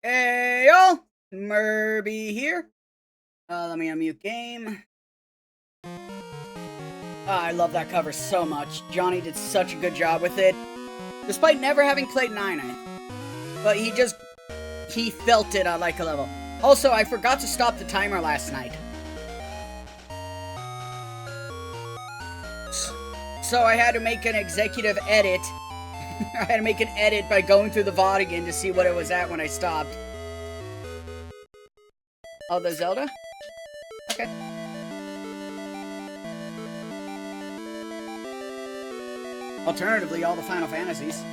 Hey y'all, Murby here. Let me unmute game. I love that cover so much. Johnny did such a good job with it, despite never having played 9. But he felt it on like a level. Also, I forgot to stop the timer last night. So I had to make an executive edit. I had to make an edit by going through the VOD again to see what it was at when I stopped. Oh, the Zelda? Okay. Alternatively, all the Final Fantasies.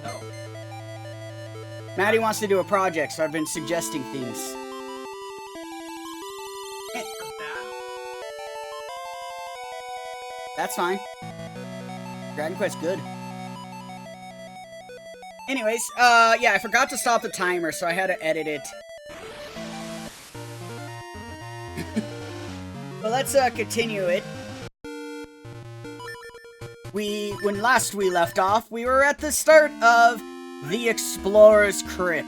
Oh. Maddie wants to do a project, so I've been suggesting things. That's fine. Dragon Quest good. Anyways, yeah, I forgot to stop the timer, so I had to edit it. But let's, continue it. When last we left off, we were at the start of the Explorer's Crypt.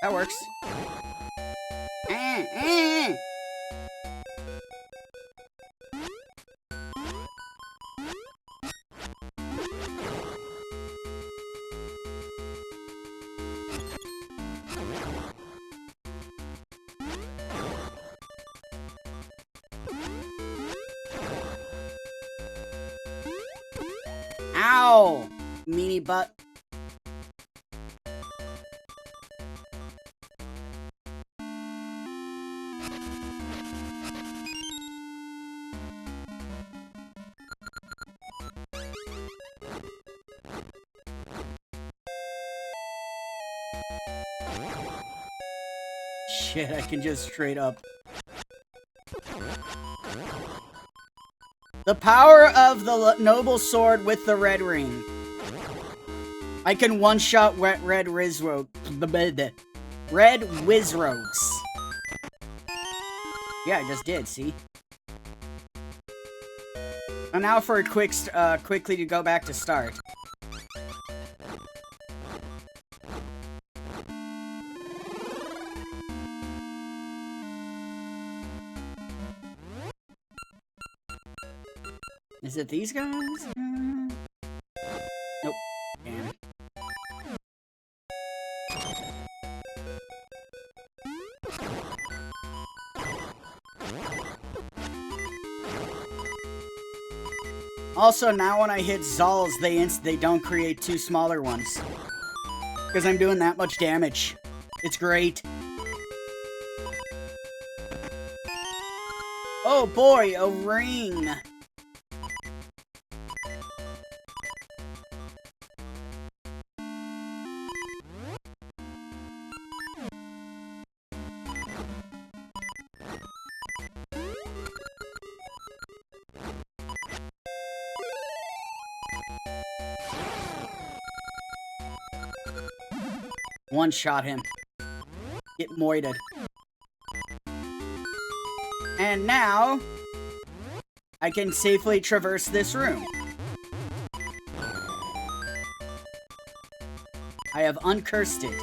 That works. Ow! Meanie butt. Shit, I can just straight up. The power of the noble sword with the red ring. I can one-shot red Wizrogues. Red Wizrogues. Yeah, I just did, see? And now for a quickly to go back to start. Is it these guys? Nope. Damn it. Also, now when I hit Zals, they don't create 2 smaller ones. Because I'm doing that much damage. It's great. Oh boy, a ring! One-shot him. Get moited. And now, I can safely traverse this room. I have uncursed it.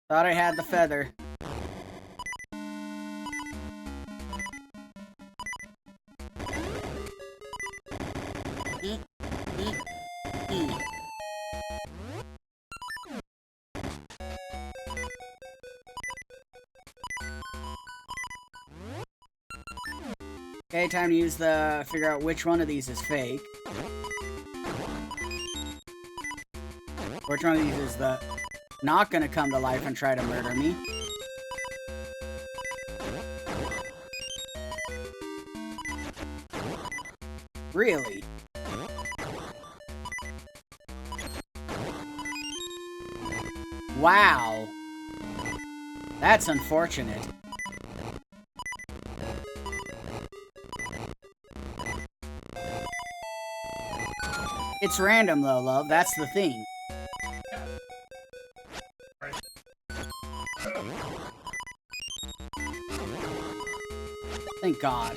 Thought I had the feather. Okay, time to use figure out which one of these is fake. Which one of these is not gonna come to life and try to murder me. Really? Wow. That's unfortunate. It's random though, love. That's the thing. Right. Thank God.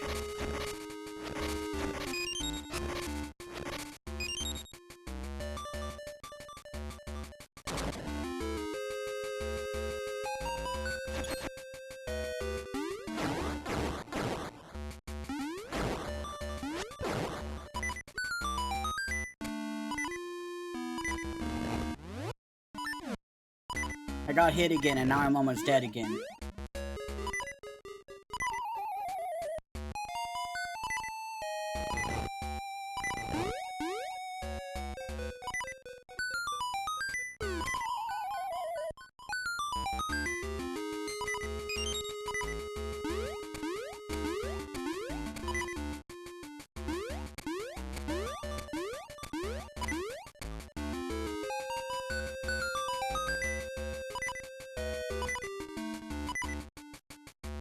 I got hit again, and now I'm almost dead again.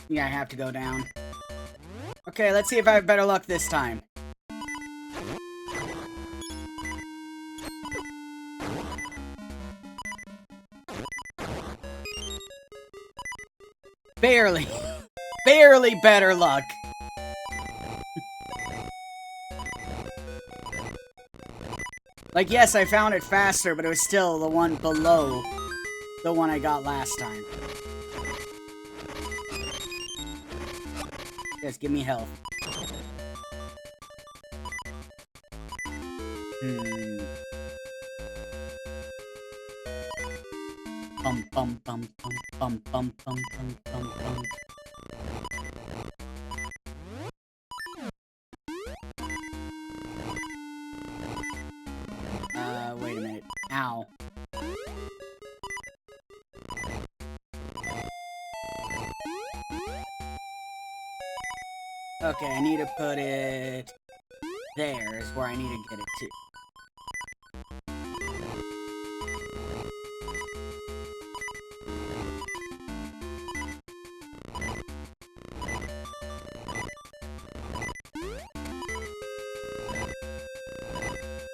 Yeah, I have to go down. Okay, let's see if I have better luck this time. Barely. Barely better luck. Like, yes, I found it faster, but it was still the one below the one I got last time. Just give me health. Bum bum bum bum bum bum bum bum bum bum. Wait a minute. Ow. Okay, I need to put it... There is where I need to get it to.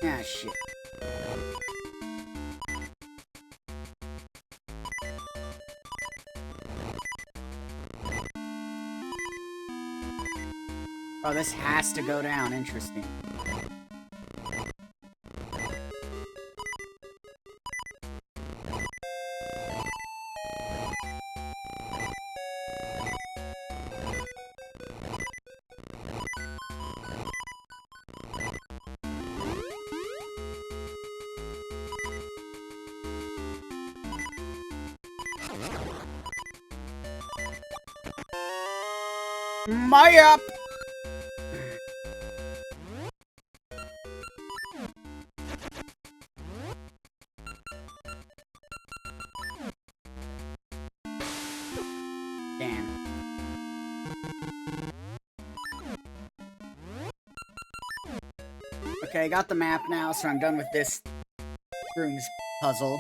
Ah, shit. Oh, this has to go down. Interesting. My up! Damn. Okay, I got the map now, so I'm done with this rooms puzzle.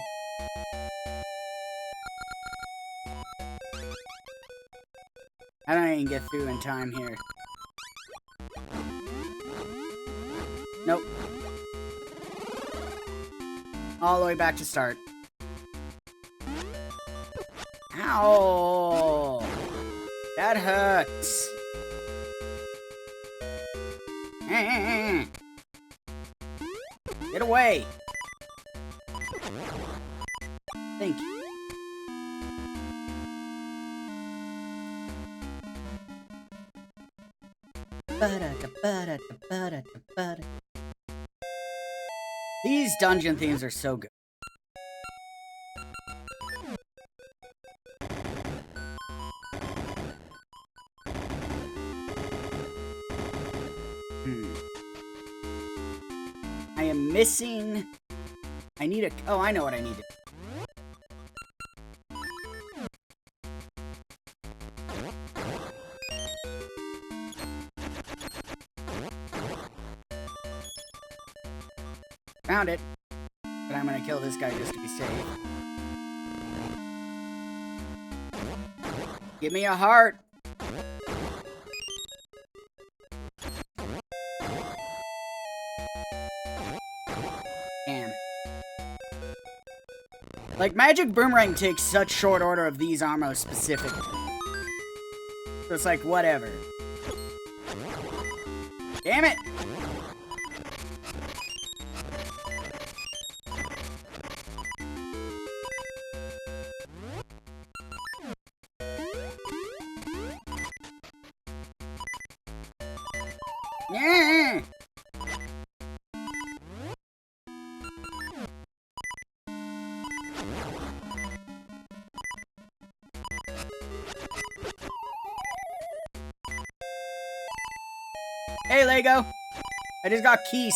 I don't even get through in time here. Nope. All the way back to start. Ow! That hurts. Get away! Thank you. These dungeon themes are so good. I am missing... I need a... Oh, I know what I need to... Found it. But I'm gonna kill this guy just to be safe. Give me a heart! Like, Magic Boomerang takes such short order of these armors specifically. So it's like, whatever. Damn it! Yeah. Hey, Lego. I just got keysed.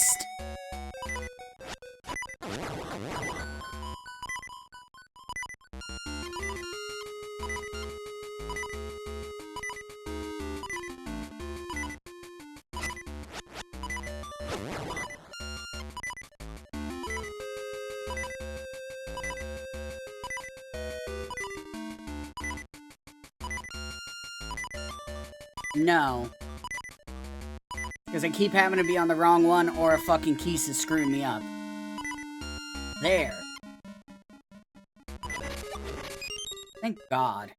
No. Because I keep having to be on the wrong one, or a fucking keys is screwing me up. There. Thank God.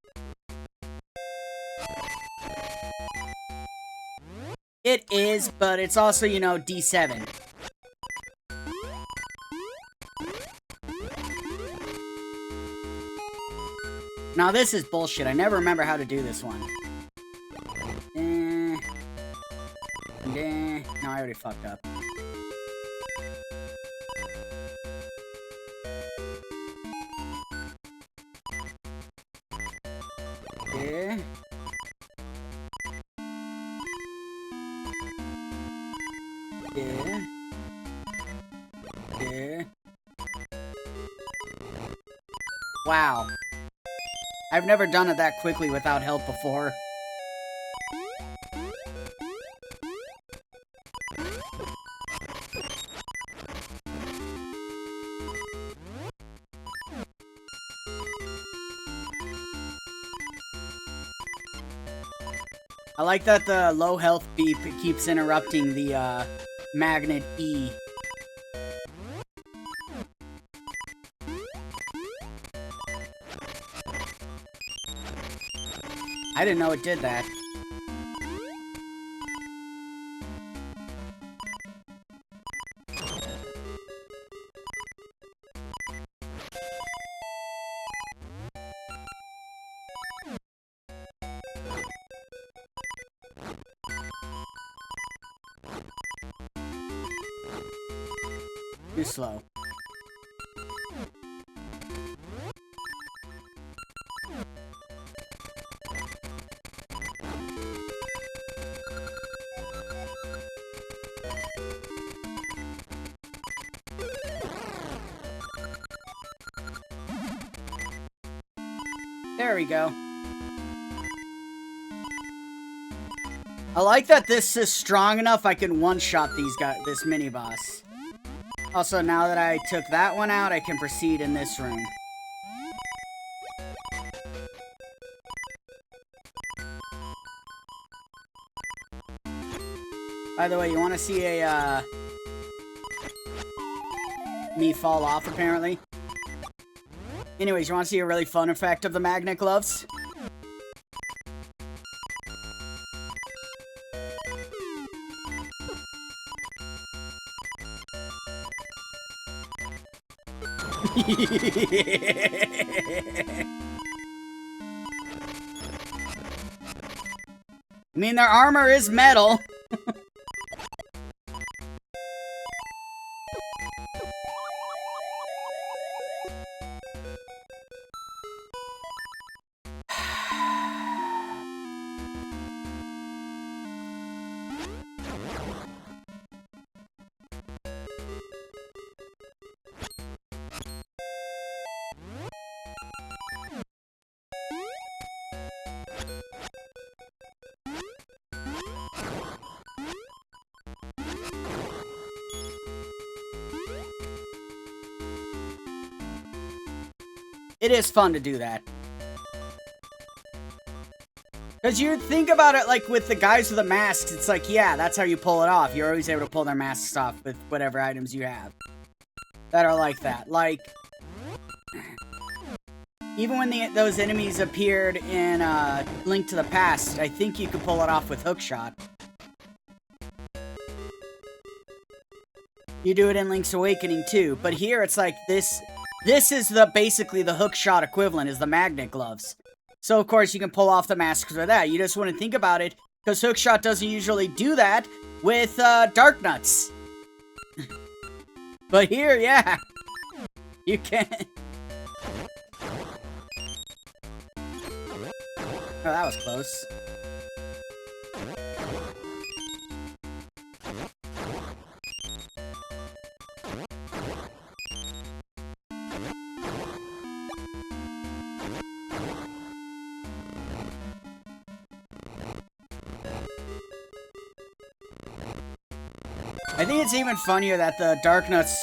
It is, but it's also, you know, D7. Now this is bullshit. I never remember how to do this one. No, I already fucked up. Yeah. Yeah. Yeah. Wow. I've never done it that quickly without help before. I like that the low health beep keeps interrupting the magnet E. I didn't know it did that. Too slow. There we go. I like that this is strong enough I can one-shot these guys, this mini-boss. Also, now that I took that one out, I can proceed in this room. By the way, you want to see a, me fall off, apparently? Anyways, you want to see a really fun effect of the magnet gloves? I mean, their armor is metal. It is fun to do that. Because you think about it, like, with the guys with the masks, it's like, yeah, that's how you pull it off. You're always able to pull their masks off with whatever items you have that are like that. Like, Even when those enemies appeared in Link to the Past, I think you could pull it off with Hookshot. You do it in Link's Awakening too, but here it's like this is basically the Hookshot equivalent, is the magnet gloves. So of course you can pull off the masks with that. You just wouldn't think about it, because Hookshot doesn't usually do that with Dark Nuts. But here, yeah, you can. Oh, that was close. I think it's even funnier that the Dark Nuts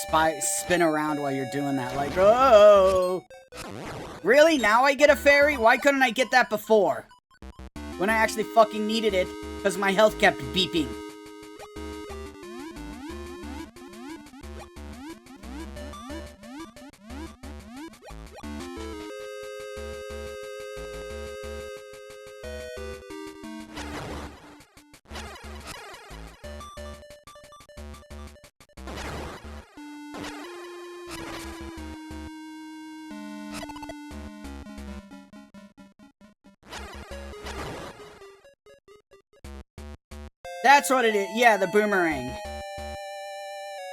spin around while you're doing that, like, oh! Really? Now I get a fairy? Why couldn't I get that before? When I actually fucking needed it, because my health kept beeping. That's what it is. Yeah, the boomerang.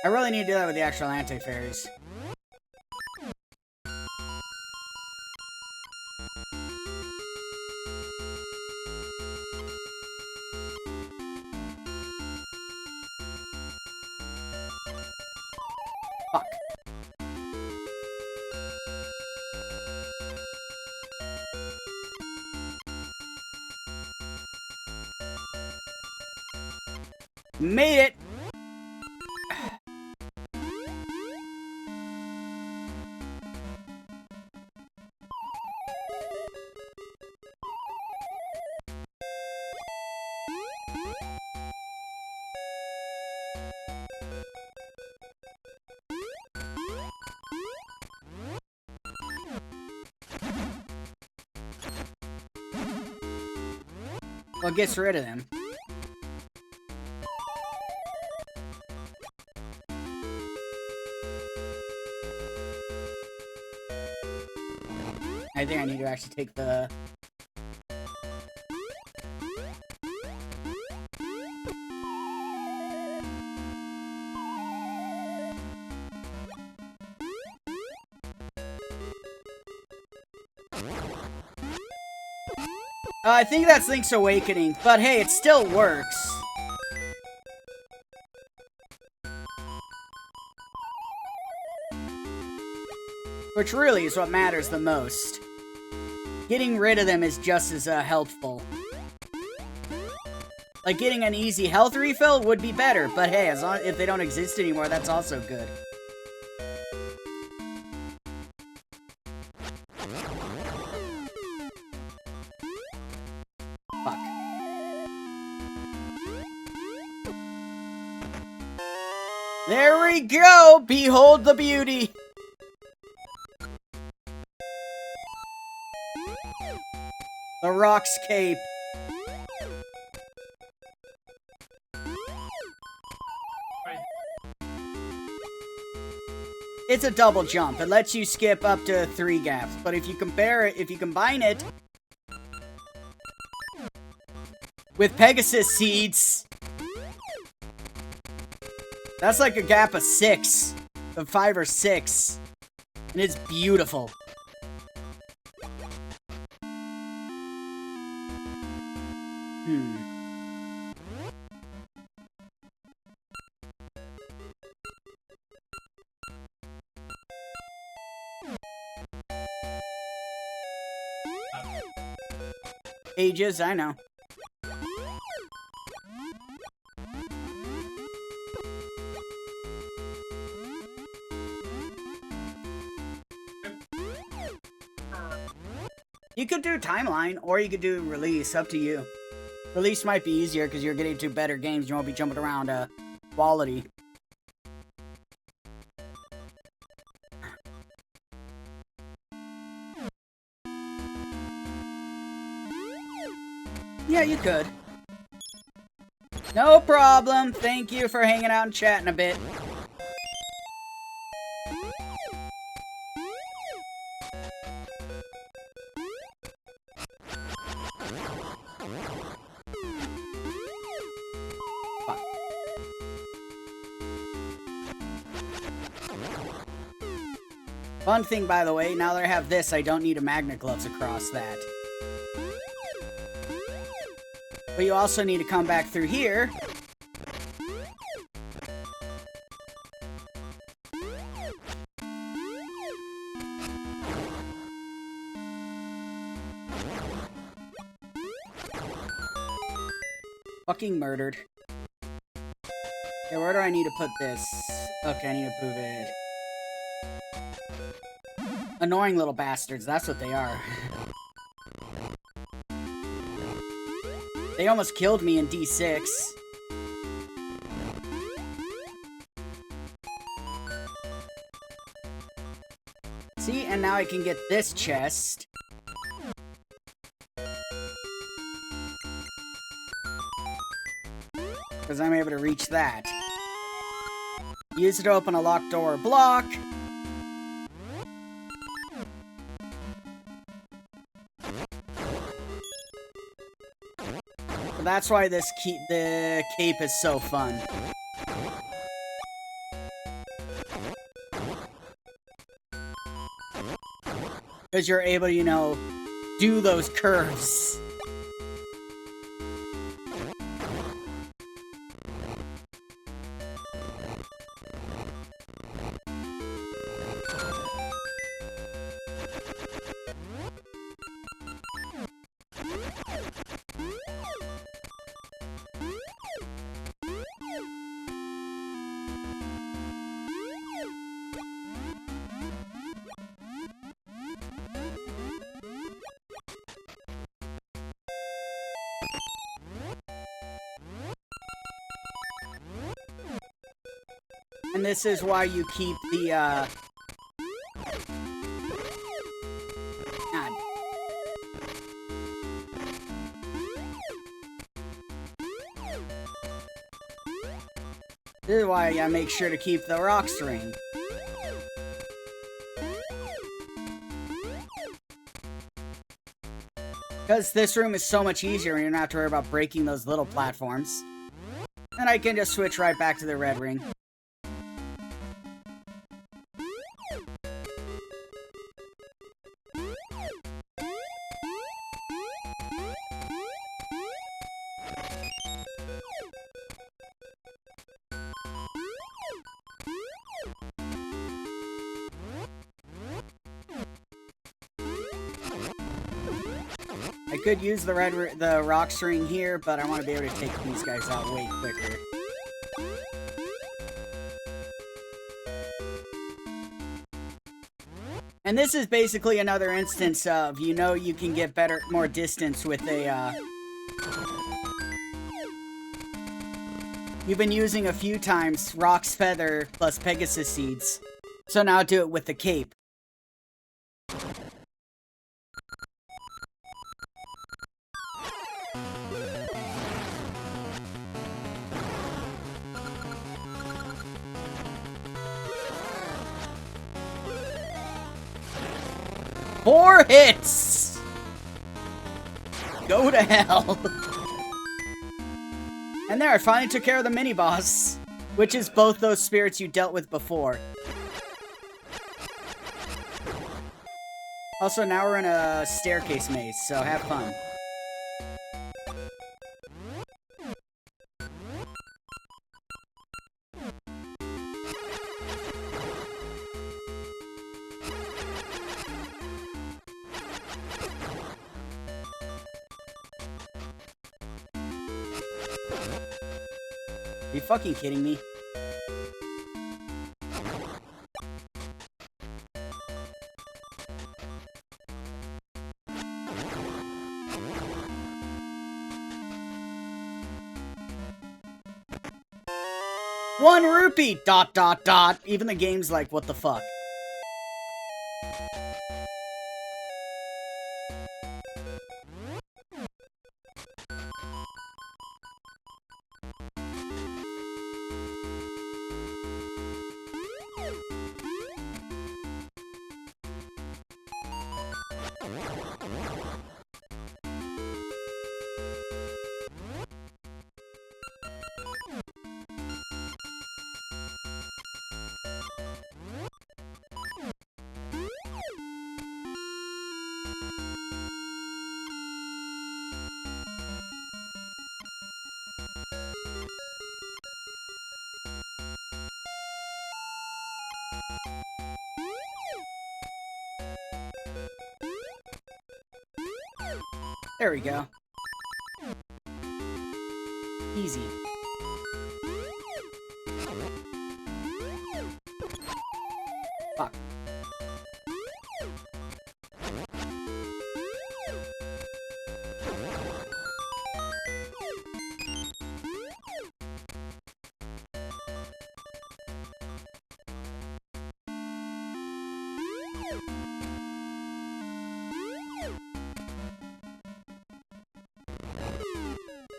I really need to do that with the actual anti-fairies. Fuck. Made it! Well, it gets rid of them. I think I need to actually take the... I think that's Link's Awakening, but hey, it still works. Which really is what matters the most. Getting rid of them is just as helpful. Like, getting an easy health refill would be better, but hey, as long if they don't exist anymore, that's also good. Fuck. There we go! Behold the beauty! The Rock's Cape. It's a double jump. It lets you skip up to 3 gaps. But if you combine it with Pegasus Seeds, that's like a gap of 6. Of 5 or 6. And it's beautiful. Ages, I know. You could do timeline, or you could do release, up to you. Release might be easier because you're getting to better games, you won't be jumping around quality. Yeah, you could. No problem. Thank you for hanging out and chatting a bit. Fun thing, by the way, now that I have this, I don't need a magnet gloves across that. But you also need to come back through here. Fucking murdered. Okay, where do I need to put this? Okay, I need to move it. Annoying little bastards, that's what they are. They almost killed me in D6. See, and now I can get this chest. Because I'm able to reach that. Use it to open a locked door or block. So that's why the cape is so fun. Because you're able to, you know, do those curves. And this is why you keep the, God. This is why I make sure to keep the rock string. Because this room is so much easier and you don't have to worry about breaking those little platforms. And I can just switch right back to the red ring. I could use the rock string here, but I want to be able to take these guys out way quicker. And this is basically another instance of, you know, you can get more distance with a, You've been using a few times Rock's Feather plus Pegasus Seeds. So now do it with the cape. Four hits! Go to hell. And there, I finally took care of the mini-boss, which is both those spirits you dealt with before. Also, now we're in a staircase maze, so have fun. Are you fucking kidding me? One rupee! ... Even the game's like, what the fuck? There we go. Easy. Fuck.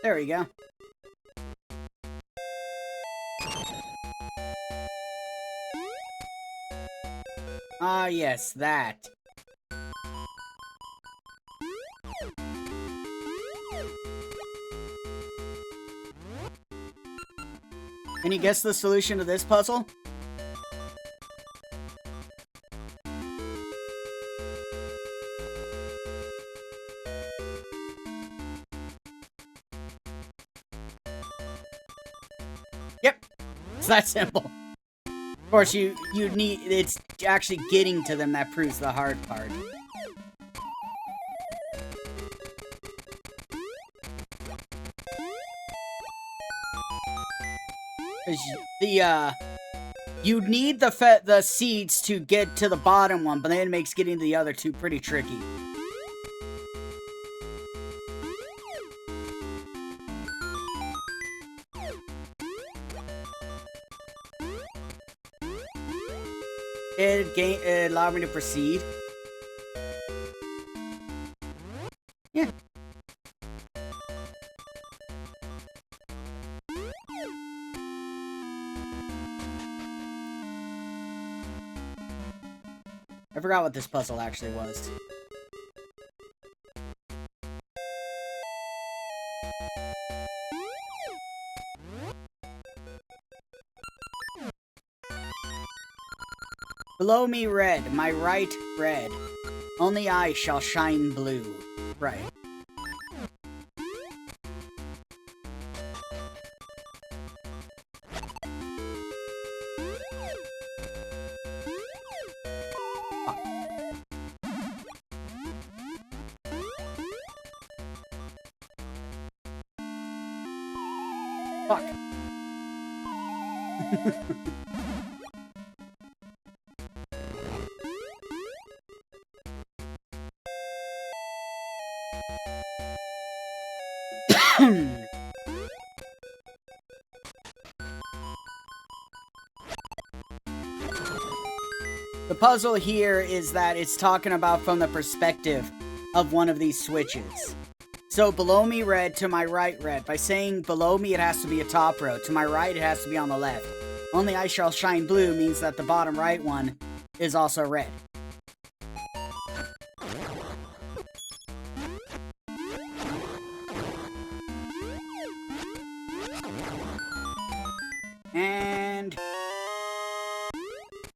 There we go. Ah, yes, that. Can you guess the solution to this puzzle? Yep, it's that simple. Of course, you need, it's actually getting to them that proves the hard part. You need the seeds to get to the bottom one, but then it makes getting to the other two pretty tricky. It allowed me to proceed. Yeah. I forgot what this puzzle actually was. Below me red, my right red. Only I shall shine blue. Right. Fuck. The puzzle here is that it's talking about from the perspective of one of these switches. So below me red, to my right red. By saying below me it has to be a top row. To my right it has to be on the left. Only I shall shine blue means that the bottom right one is also red. And...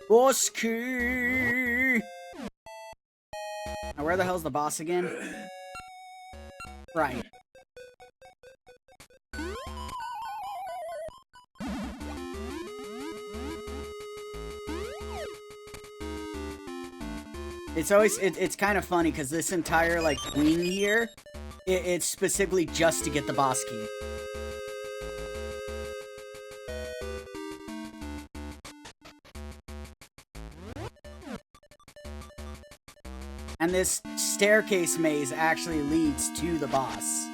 boss key! Now where the hell's the boss again? Right. It's always, it's kind of funny because this entire, like, wing here, it's specifically just to get the boss key. And this staircase maze actually leads to the boss.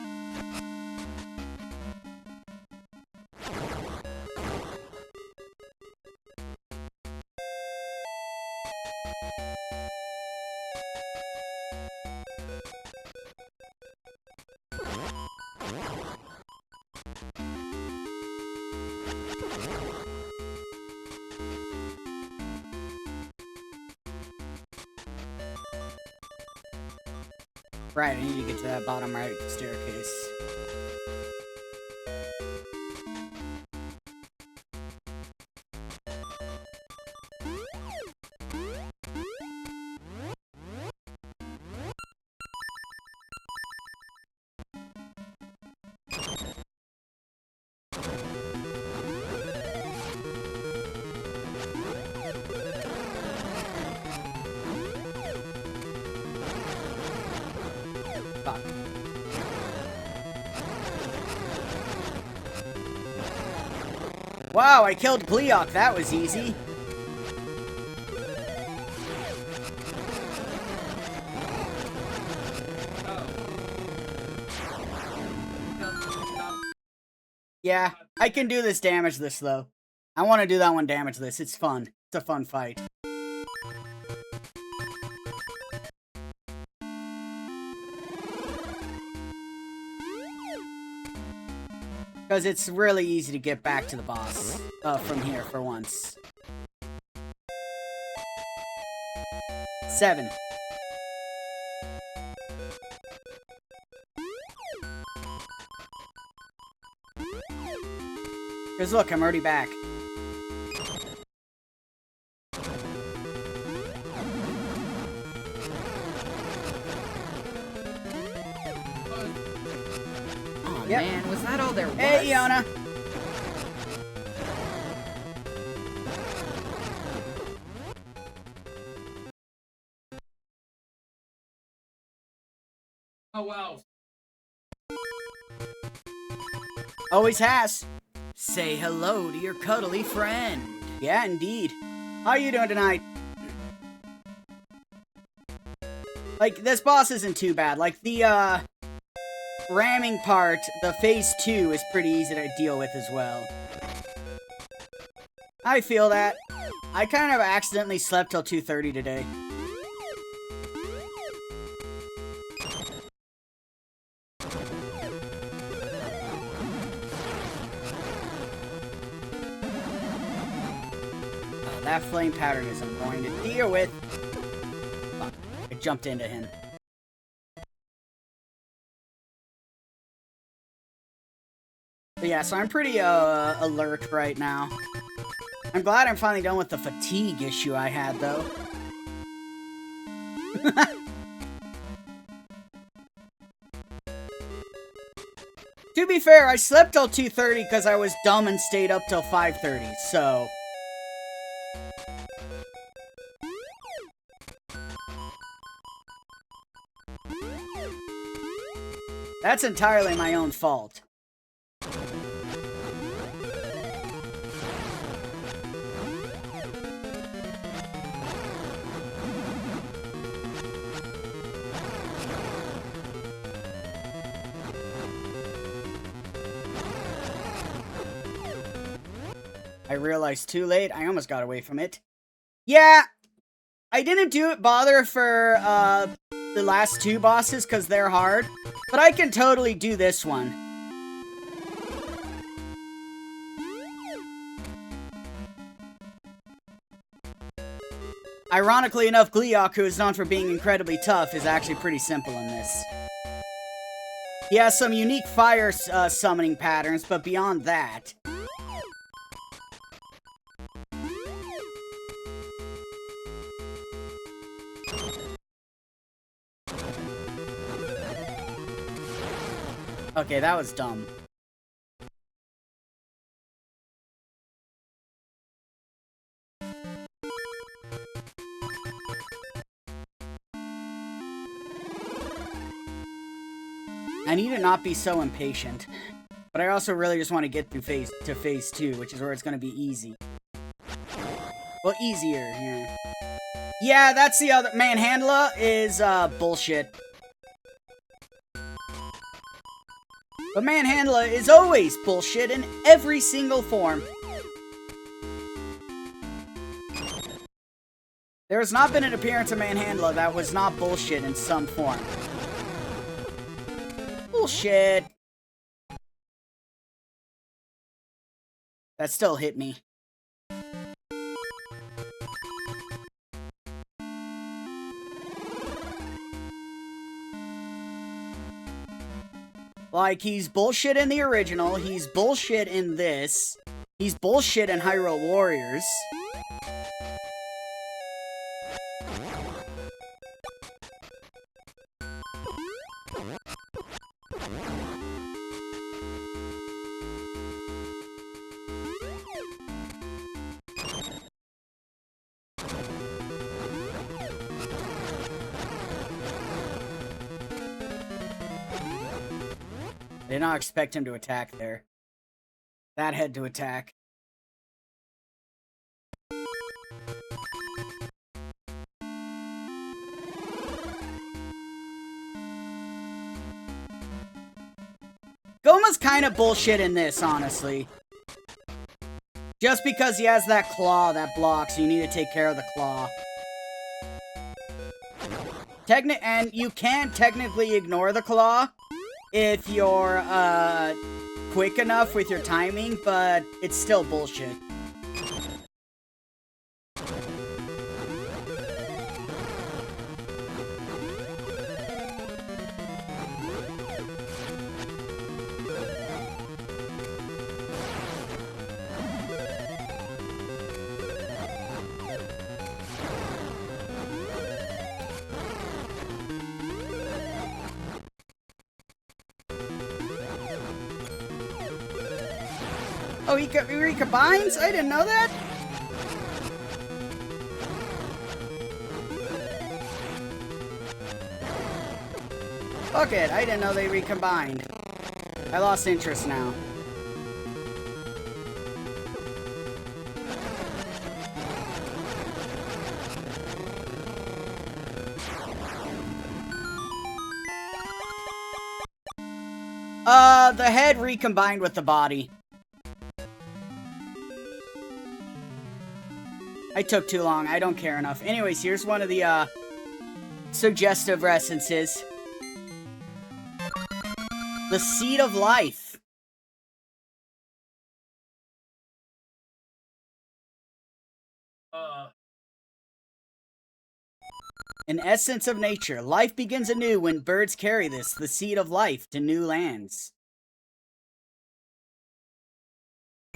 Right, I need to get to that bottom right staircase. Fuck. Wow, I killed Gleeok. That was easy. Yeah, I can do this damageless, though. I want to do that one damageless. It's fun. It's a fun fight. Because it's really easy to get back to the boss from here for once. 7. Because look, I'm already back. Oh man, was that all there was? Hey, Iona! Oh wow. Always has. Say hello to your cuddly friend. Yeah, indeed. How are you doing tonight? Like, this boss isn't too bad. Like, the, ramming part, the phase 2, is pretty easy to deal with as well. I feel that. I kind of accidentally slept till 2:30 today. That flame pattern is annoying to deal with. Fuck, I jumped into him. But yeah, so I'm pretty alert right now. I'm glad I'm finally done with the fatigue issue I had, though. To be fair, I slept till 2:30 because I was dumb and stayed up till 5:30, so... That's entirely my own fault. I realized too late, I almost got away from it. Yeah, I didn't bother for the last 2 bosses because they're hard, but I can totally do this one. Ironically enough, Gleeok, who is known for being incredibly tough, is actually pretty simple in this. He has some unique fire summoning patterns, but beyond that... Okay, that was dumb. I need to not be so impatient. But I also really just want to get through phase 2, which is where it's going to be easy. Well, easier, yeah. Yeah, that's the other... Manhandla is, bullshit. But Manhandla is always bullshit in every single form. There has not been an appearance of Manhandla that was not bullshit in some form. Bullshit. That still hit me. Like, he's bullshit in the original, he's bullshit in this, he's bullshit in Hyrule Warriors. I did not expect him to attack there. That had to attack. Goma's kind of bullshit in this, honestly. Just because he has that claw that blocks, you need to take care of the claw. And you can technically ignore the claw if you're, quick enough with your timing, but it's still bullshit. Oh, he recombines? I didn't know that. Fuck it, I didn't know they recombined. I lost interest now. The head recombined with the body. I took too long. I don't care enough. Anyways, here's one of the, suggestive essences. The Seed of Life. An essence of nature. Life begins anew when birds carry this, the seed of life, to new lands.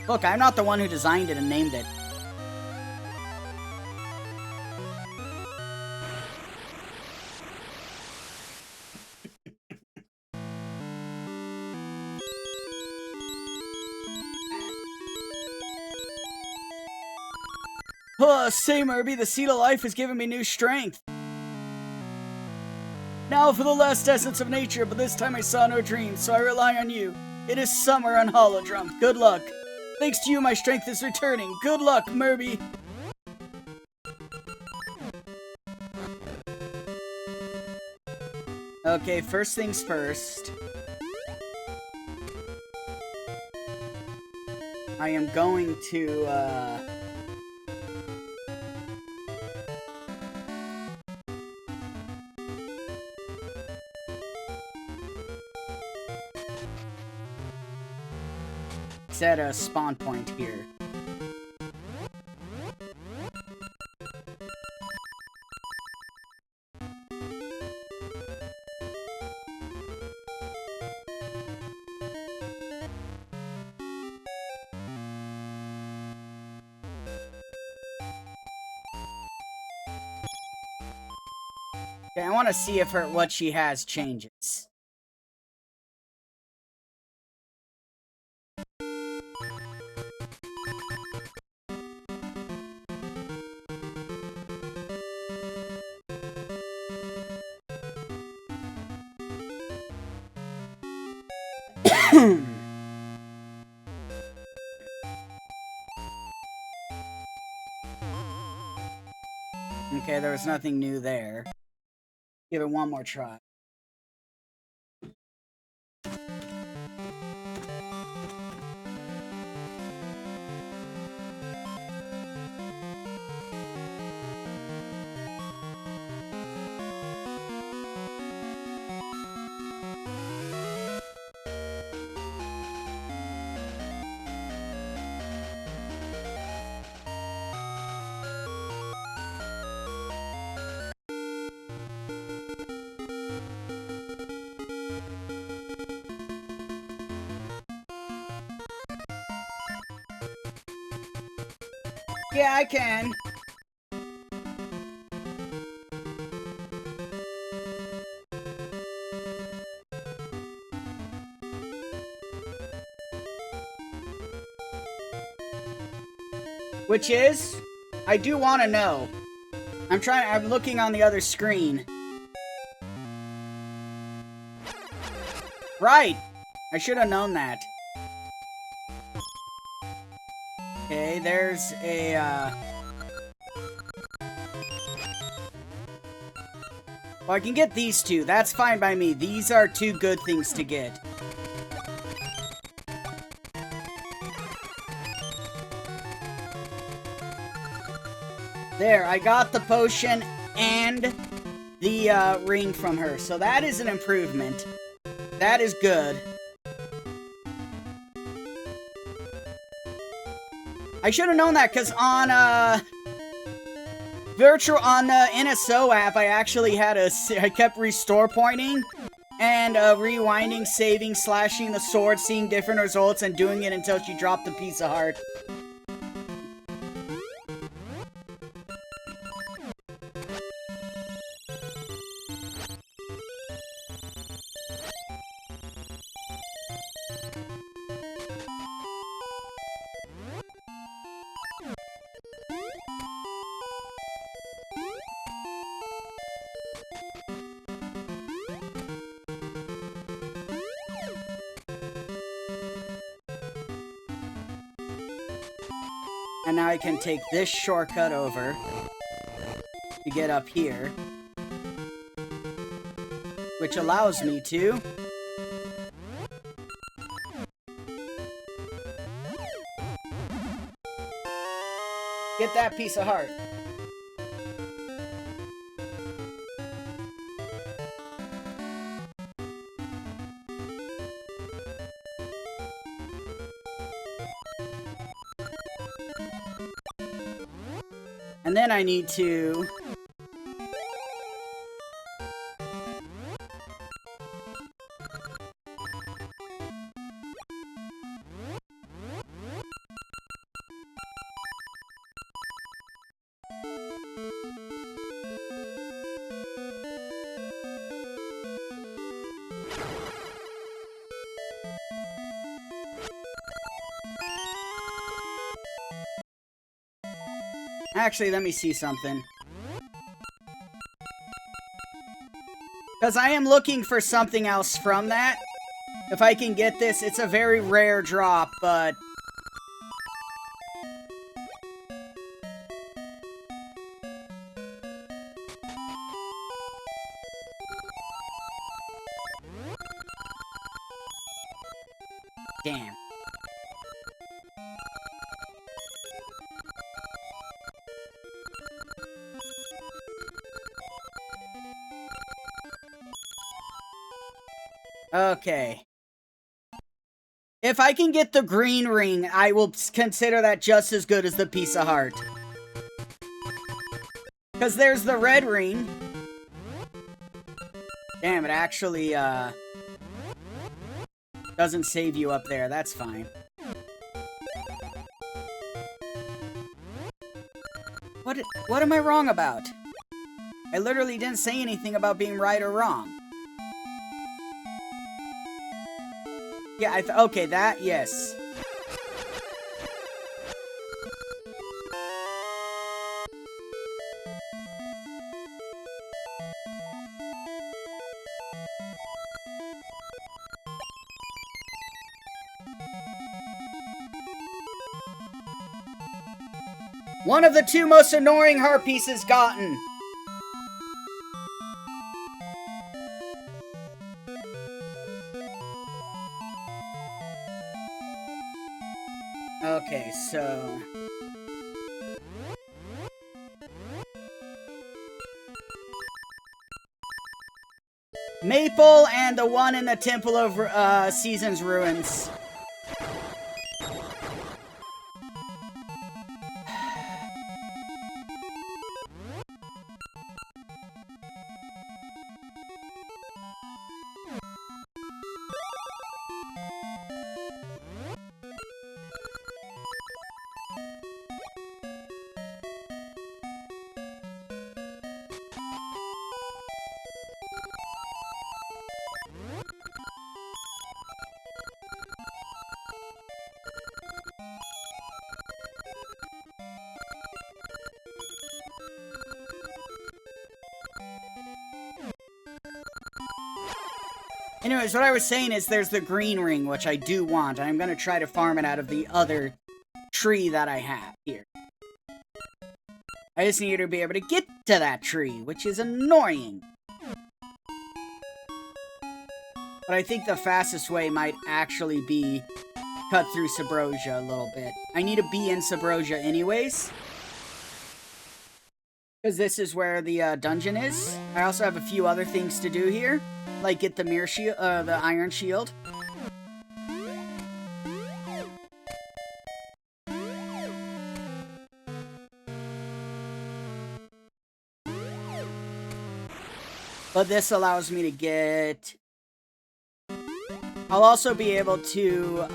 Look, I'm not the one who designed it and named it. Say, Murby, the seed of life has given me new strength. Now for the last essence of nature, but this time I saw no dream, so I rely on you. It is summer on Holodrum. Good luck. Thanks to you, my strength is returning. Good luck, Murby. Okay, first things first. I am going to, set a spawn point here. Okay, I want to see if what she has changes. Okay, there was nothing new there. Give it one more try. Yeah, I can. Which is? I do want to know. I'm looking on the other screen. Right! I should have known that. Okay, there's a, Well, I can get these two. That's fine by me. These are two good things to get. There, I got the potion and the ring from her. So that is an improvement. That is good. I should have known that because on the NSO app, I actually had I kept restore pointing and rewinding, saving, slashing the sword, seeing different results, and doing it until she dropped the piece of heart. And now I can take this shortcut over to get up here, which allows me to get that piece of heart. And then I need to... Actually, let me see something. Because I am looking for something else from that. If I can get this, it's a very rare drop, but... Damn. Okay. If I can get the green ring, I will consider that just as good as the piece of heart. Because there's the red ring. Damn, it actually, doesn't save you up there. That's fine. What am I wrong about? I literally didn't say anything about being right or wrong. Yeah, okay, that, yes. One of the two most annoying heart pieces gotten. Okay, so... Maple and the one in the Temple of Season's Ruins. Anyways, what I was saying is there's the green ring, which I do want. I'm going to try to farm it out of the other tree that I have here. I just need to be able to get to that tree, which is annoying. But I think the fastest way might actually be cut through Subrosia a little bit. I need to be in Subrosia anyways. Because this is where the dungeon is. I also have a few other things to do here. Like get the mirror shield, the iron shield. But this allows me to get... I'll also be able to,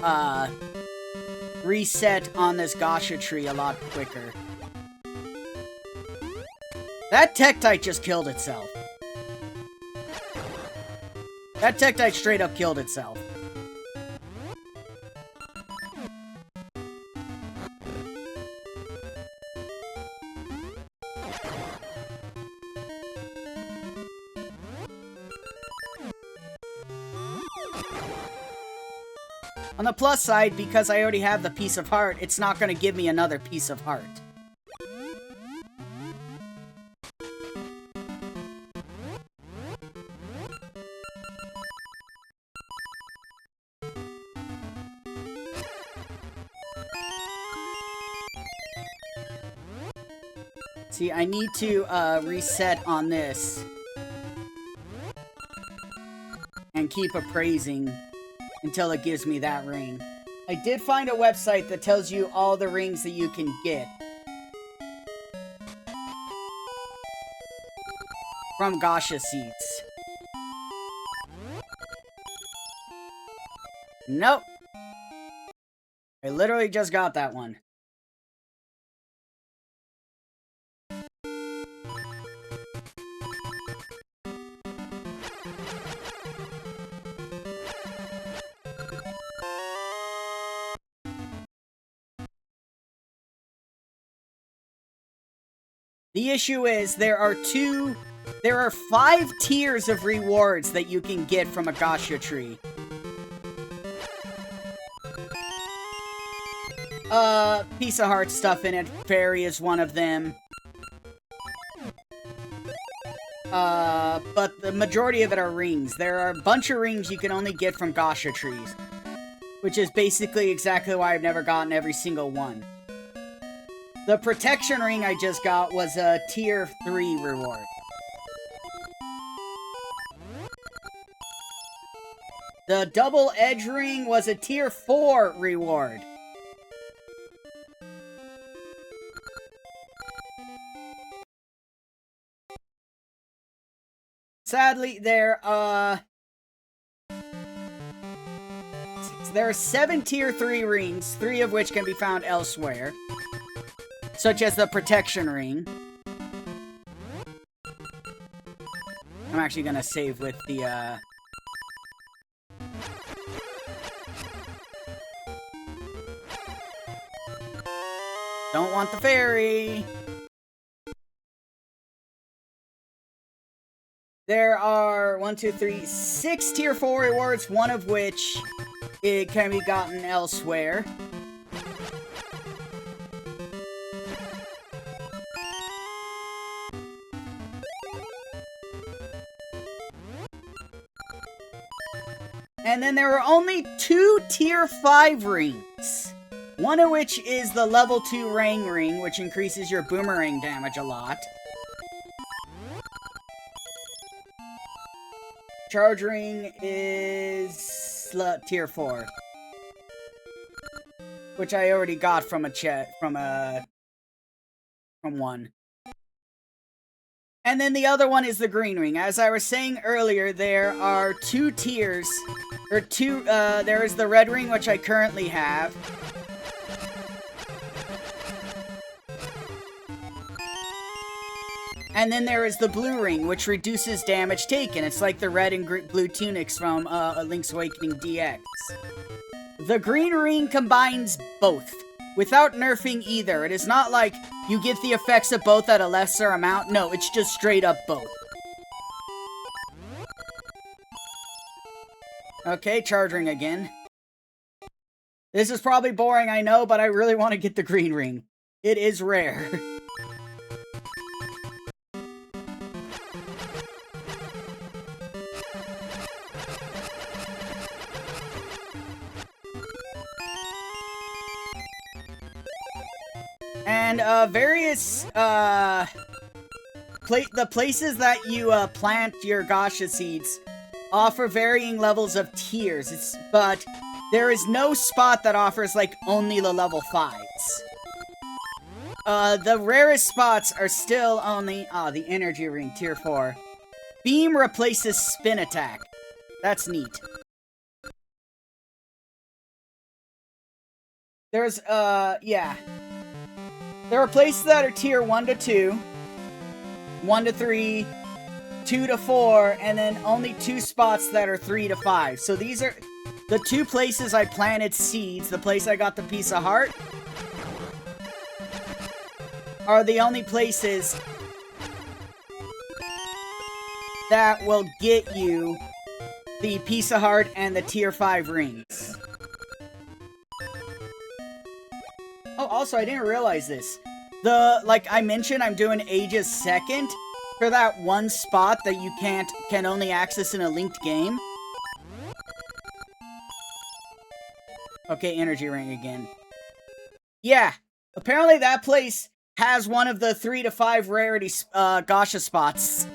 reset on this Gasha tree a lot quicker. That Tektite just killed itself. That Tektite straight up killed itself. On the plus side, because I already have the piece of heart, it's not going to give me another piece of heart. See, I need to reset on this and keep appraising until it gives me that ring. I did find a website that tells you all the rings that you can get from Gasha seeds. Nope. I literally just got that one. The issue is there are 5 tiers of rewards that you can get from a Gasha tree. Piece of heart stuff in it. Fairy is one of them. But the majority of it are rings. There are a bunch of rings you can only get from Gasha trees. Which is basically exactly why I've never gotten every single one. The protection ring I just got was a tier 3 reward. The double edge ring was a tier 4 reward. Sadly, there are 7 tier 3 rings, 3 of which can be found elsewhere. Such as the protection ring. I'm actually gonna save with the, Don't want the fairy! There are 6 tier 4 rewards, one of which it can be gotten elsewhere. And then there are only 2 tier 5 rings. One of which is the level 2 Rang ring, which increases your boomerang damage a lot. Charge ring is tier 4. Which I already got from from one. And then the other one is the green ring. As I was saying earlier, there are 2 tiers. There is the red ring, which I currently have. And then there is the blue ring, which reduces damage taken. It's like the red and blue tunics from Link's Awakening DX. The green ring combines both, without nerfing either. It is not like you get the effects of both at a lesser amount. No, it's just straight up both. Okay, charge ring again. This is probably boring, I know, but I really want to get the green ring. It is rare. And, various, the places that you, plant your gacha seeds offer varying levels of tiers, but there is no spot that offers, like, only the level 5s. The rarest spots are still only, the energy ring, tier 4. Beam replaces spin attack. That's neat. There's, yeah. There are places that are tier 1 to 2, 1 to 3, 2 to 4, and then only 2 spots that are 3 to 5. So these are the 2 places I planted seeds, the place I got the piece of heart, are the only places that will get you the piece of heart and the tier 5 rings. Oh, also, I didn't realize this. Like I mentioned, I'm doing Ages 2nd for that one spot that you can only access in a linked game. Okay, energy ring again. Yeah, apparently that place has one of the 3 to 5 rarity, gacha spots.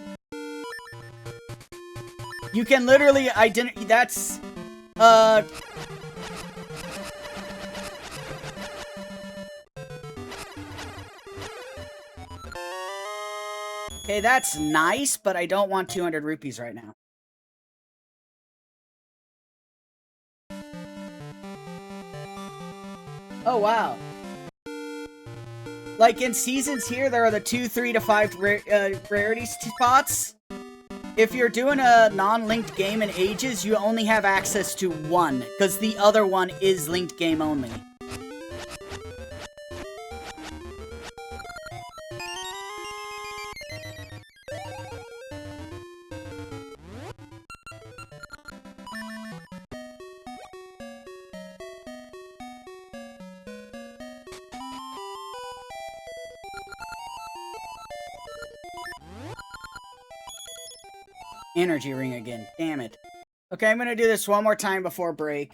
You can literally that's, okay, that's nice, but I don't want 200 rupees right now. Oh, wow. Like, in seasons here, there are the 2, 3 to 5 rarity spots. If you're doing a non-linked game in Ages, you only have access to 1, because the other one is linked game only. Energy ring again. Damn it. Okay, I'm gonna do this one more time before break.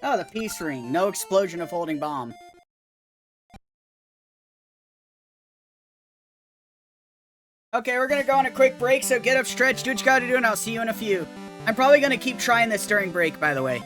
Oh, the peace ring. No explosion of holding bomb. Okay, we're gonna go on a quick break, so get up, stretch, do what you gotta do, and I'll see you in a few. I'm probably gonna keep trying this during break, by the way.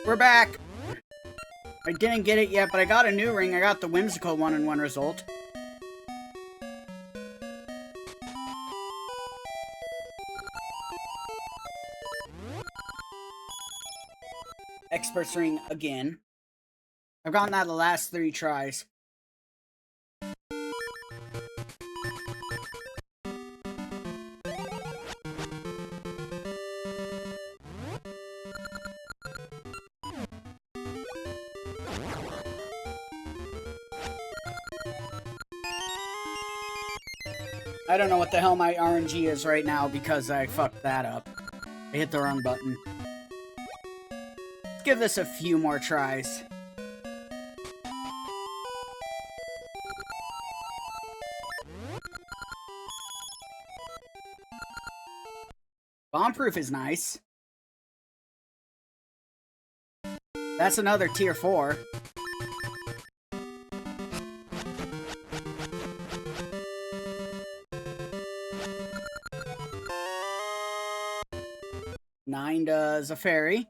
We're back. I didn't get it yet, but I got a new ring. I got the whimsical 1-in-1 result. Expert's ring again. I've gotten that the last 3 tries. I don't know what the hell my RNG is right now because I fucked that up. I hit the wrong button. Let's give this a few more tries. Bomb-proof is nice. That's another tier 4. Nine does a fairy.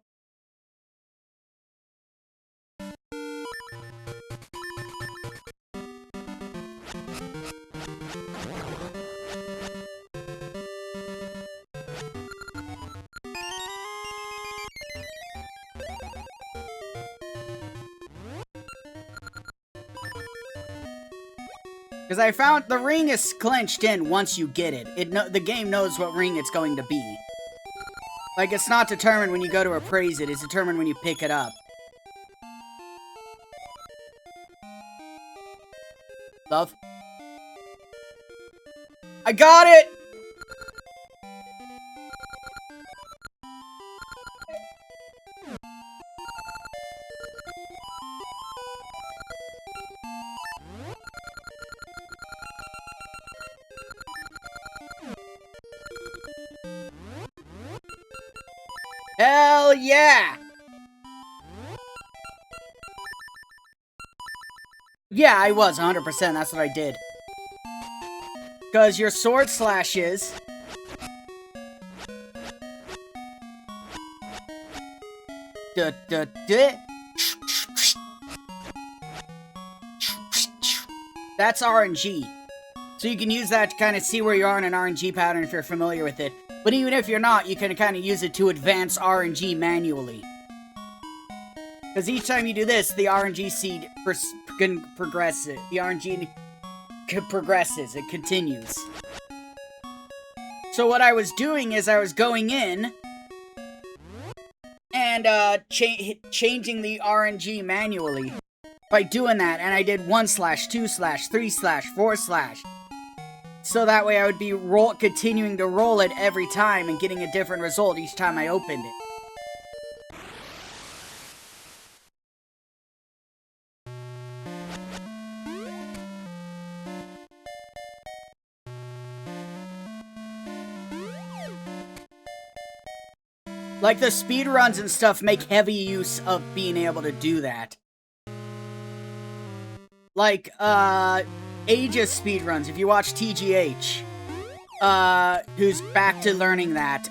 Because I found the ring is clenched in once you get it. The game knows what ring it's going to be. Like, it's not determined when you go to appraise it, it's determined when you pick it up. Love. I got it! Hell yeah! Yeah, I was 100%. That's what I did. Because your sword slashes. That's RNG. So you can use that to kind of see where you are in an RNG pattern if you're familiar with it. But even if you're not, you can kind of use it to advance RNG manually. Because each time you do this, the RNG seed progresses. The RNG progresses. It continues. So what I was doing is I was going in and changing the RNG manually by doing that. And I did 1/, 2/, 3/, 4/. So that way I would be continuing to roll it every time and getting a different result each time I opened it. Like, the speedruns and stuff make heavy use of being able to do that. Like, Aegis speedruns, if you watch TGH, who's back to learning that,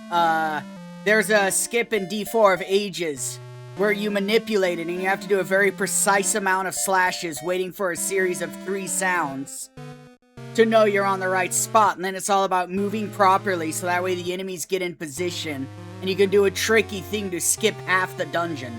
there's a skip in D4 of Aegis where you manipulate it and you have to do a very precise amount of slashes waiting for a series of 3 sounds to know you're on the right spot. And then it's all about moving properly so that way the enemies get in position and you can do a tricky thing to skip half the dungeon.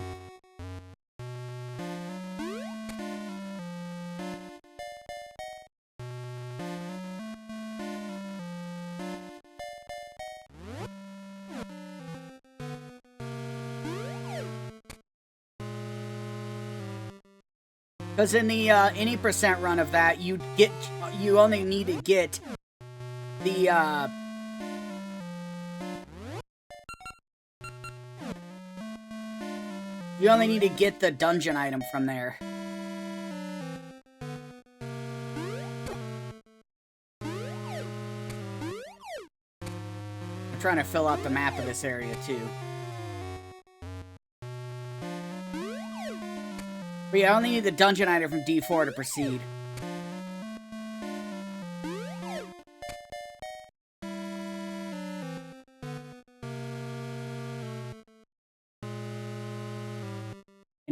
Because in the any percent run of that, you only need to get the you only need to get the dungeon item from there. I'm trying to fill out the map of this area too. But yeah, I only need the dungeon item from D4 to proceed.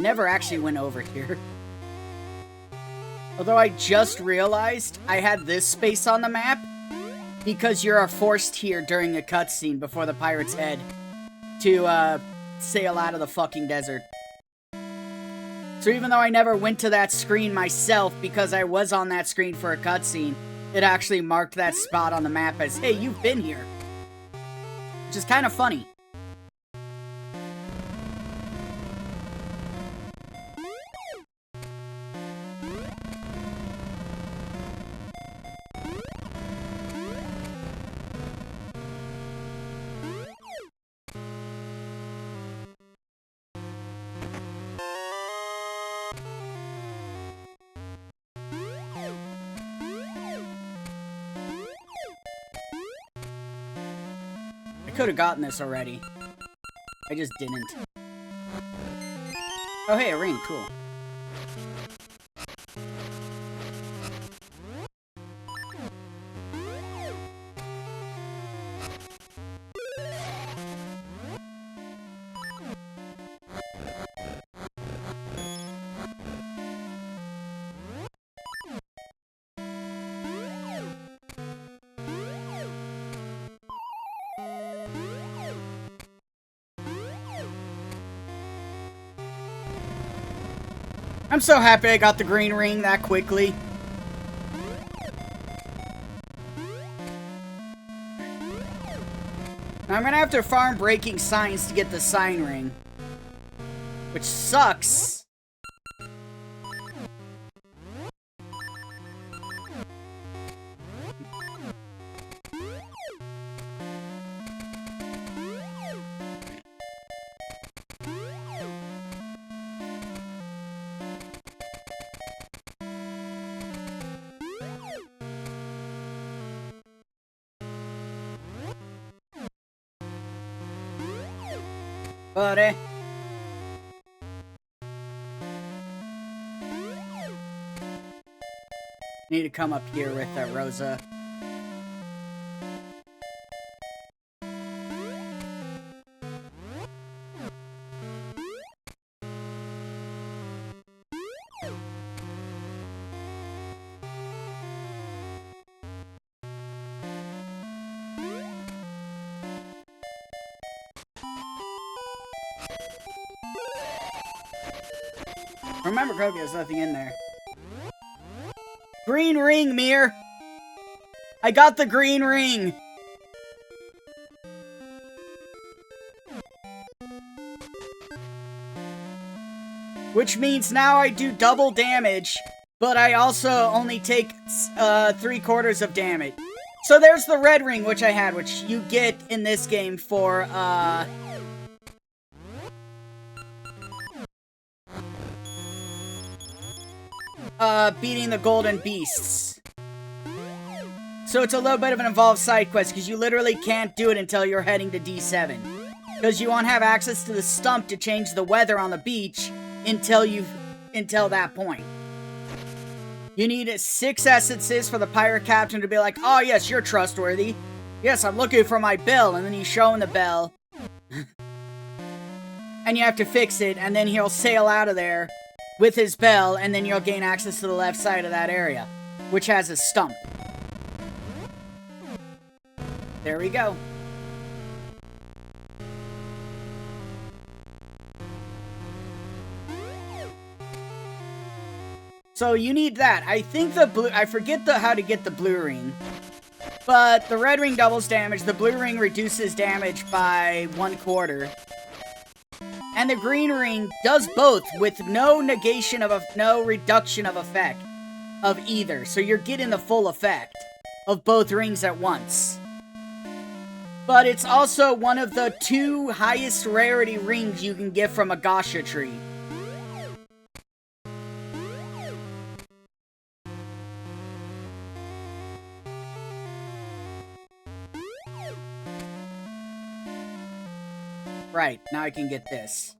I never actually went over here. Although I just realized I had this space on the map because you're forced here during a cutscene before the pirates head to sail out of the fucking desert. So even though I never went to that screen myself because I was on that screen for a cutscene, it actually marked that spot on the map as, hey, you've been here. Which is kind of funny. I could have gotten this already. I just didn't. Oh, hey, a ring. Cool. I'm so happy I got the green ring that quickly. Now I'm gonna have to farm breaking signs to get the sign ring. Which sucks. Buddy. Need to come up here with Rosa. Remember, Kobe, there's nothing in there. Green ring, Mir! I got the green ring! Which means now I do double damage, but I also only take 3/4 of damage. So there's the red ring, which I had, which you get in this game for, beating the golden beasts. So it's a little bit of an involved side quest, because you literally can't do it until you're heading to D7. Because you won't have access to the stump to change the weather on the beach until that point. You need 6 essences for the pirate captain to be like, oh yes, you're trustworthy. Yes, I'm looking for my bell, and then you show him the bell. And you have to fix it, and then he'll sail out of there with his bell, and then you'll gain access to the left side of that area, which has a stump. There we go. So you need that. I think the blue... I forget how to get the blue ring. But the red ring doubles damage, the blue ring reduces damage by 1/4. And the green ring does both with no negation of no reduction of effect of either. So you're getting the full effect of both rings at once. But it's also one of the 2 highest rarity rings you can get from a gacha tree. Right, now I can get this.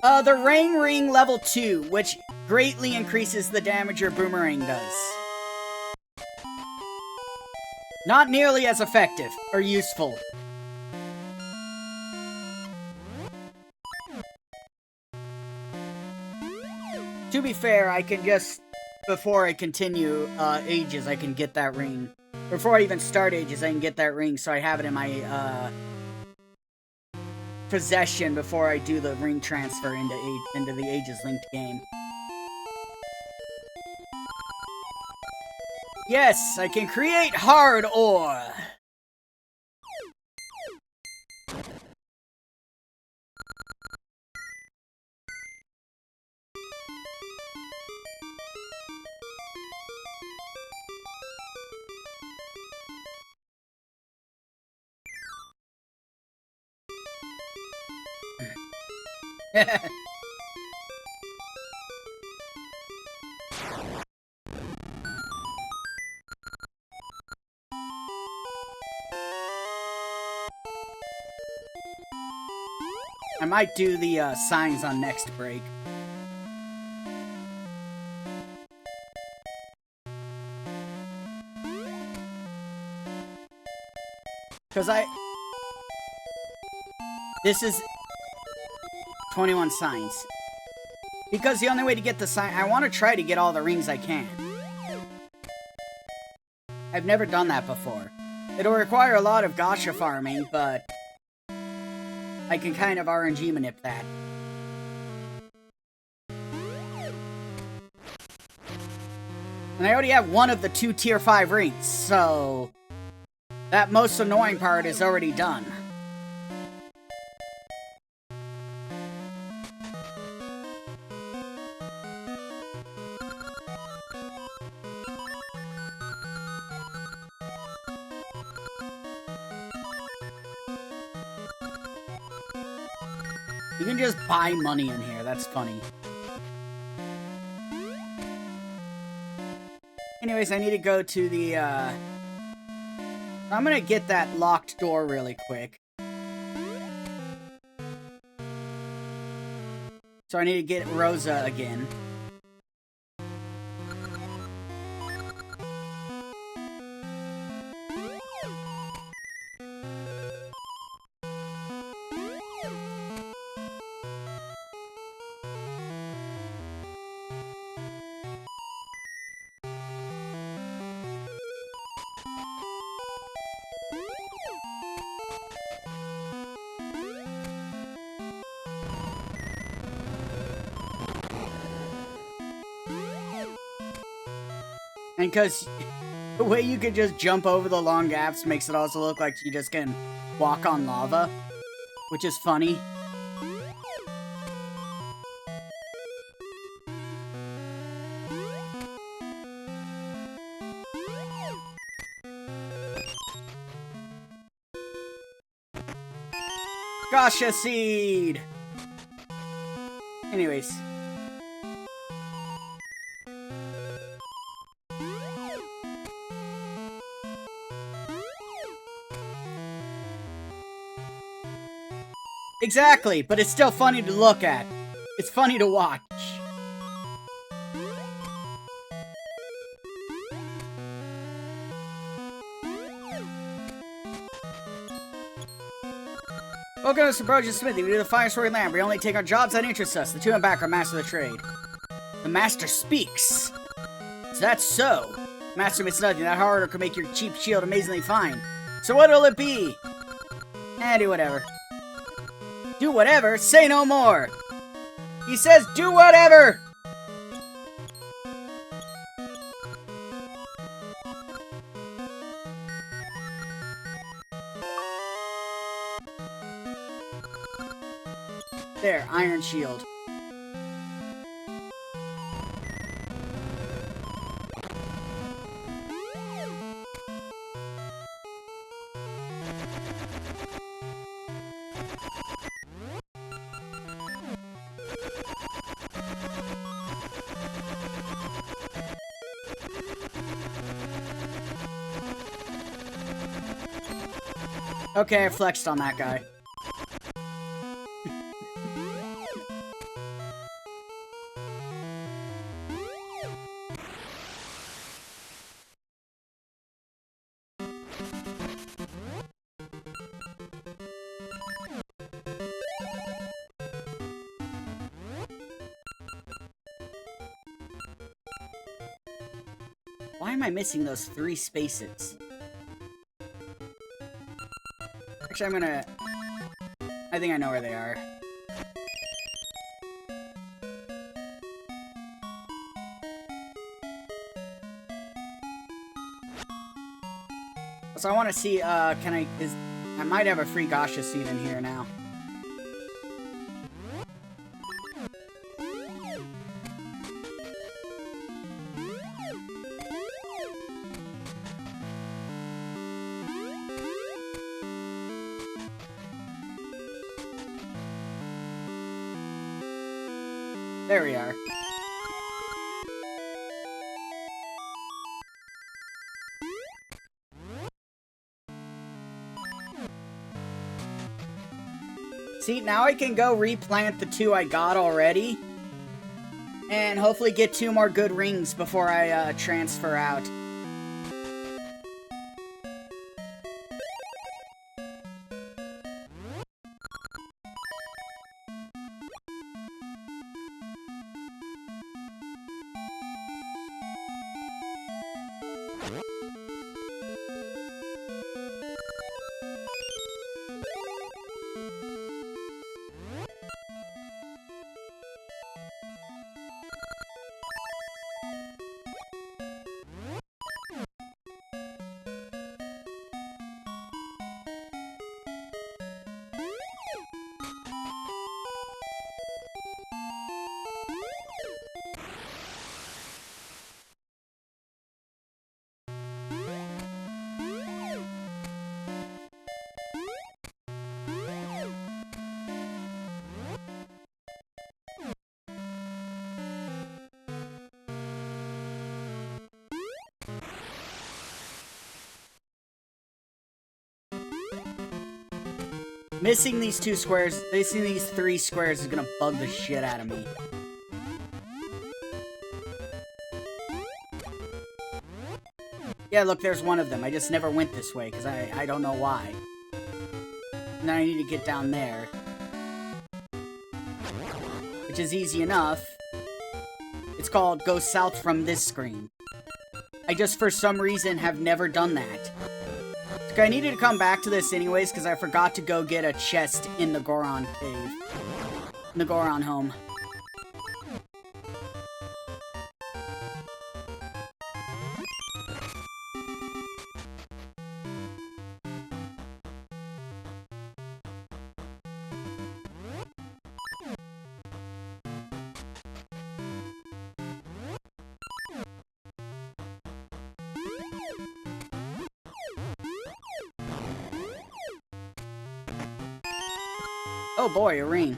The Rain Ring level 2, which greatly increases the damage your boomerang does. Not nearly as effective or useful. To be fair, I can just, before I continue Ages, I can get that ring. Before I even start Ages, I can get that ring, so I have it in my possession before I do the ring transfer into the Ages linked game. Yes, I can create hard ore. I might do the signs on next break. Because this is 21 signs. Because the only way to get the sign... I want to try to get all the rings I can. I've never done that before. It'll require a lot of gacha farming, but... I can kind of RNG manip that. And I already have one of the 2 tier 5 rings, so... that most annoying part is already done. You can just buy money in here, that's funny. Anyways, I need to go to the, I'm gonna get that locked door really quick. So I need to get Rosa again. And because the way you could just jump over the long gaps makes it also look like you just can walk on lava, which is funny. Gacha seed! Anyways. Exactly, but it's still funny to look at. It's funny to watch. Welcome to Subroja's Smithy. We do the fire sword lamp. We only take our jobs that interest us. The two in back are master of the trade. The master speaks. Is that so? Master makes nothing. That harder could make your cheap shield amazingly fine. So what'll it be? Do whatever. Do whatever? Say no more! He says do whatever! There, iron shield. Okay, I flexed on that guy. Why am I missing those 3 spaces? Actually, I'm gonna... I think I know where they are. So I want to see, I might have a free gacha seed in here now. There we are. See, now I can go replant the 2 I got already. And hopefully get 2 more good rings before I transfer out. Missing these 2 squares, missing these 3 squares is gonna bug the shit out of me. Yeah, look, there's one of them. I just never went this way, because I don't know why. And then I need to get down there. Which is easy enough. It's called Go South from this screen. I just, for some reason, have never done that. I needed to come back to this anyways, because I forgot to go get a chest in the Goron cave. In the Goron home. Oh boy, a ring.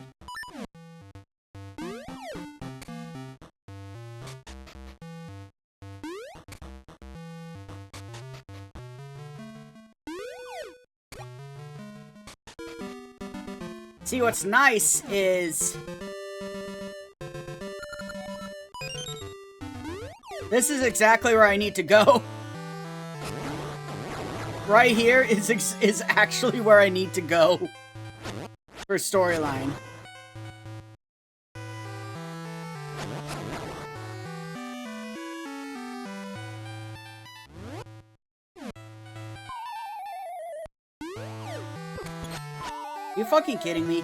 See, what's nice is... this is exactly where I need to go. Right here is actually where I need to go. For storyline. You fucking kidding me?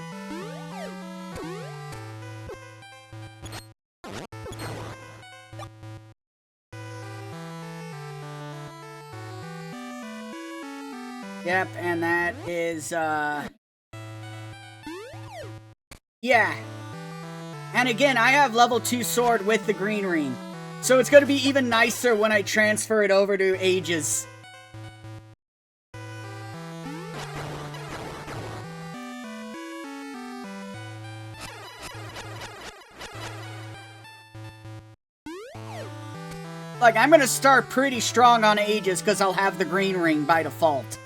Yep, and that is, yeah. And again, I have level 2 sword with the green ring. So it's gonna be even nicer when I transfer it over to Ages. Like, I'm gonna start pretty strong on Ages because I'll have the green ring by default.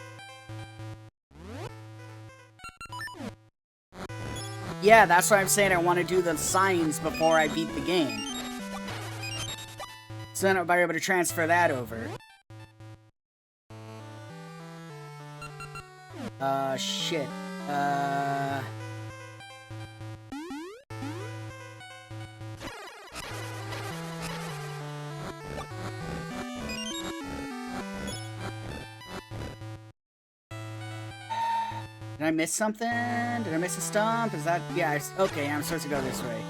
Yeah, that's why I'm saying I want to do the signs before I beat the game. So then I'll be able to transfer that over. Shit. Did I miss something? Did I miss a stump? Is that... Yeah, okay, I'm supposed to go this way.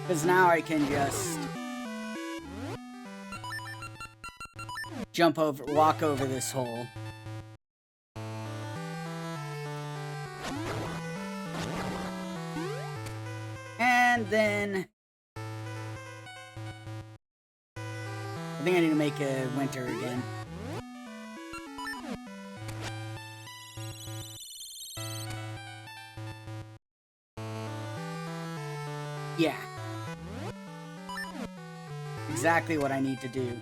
Because now I can just walk over this hole. And then I think I need to make a winter again. Yeah. Exactly what I need to do.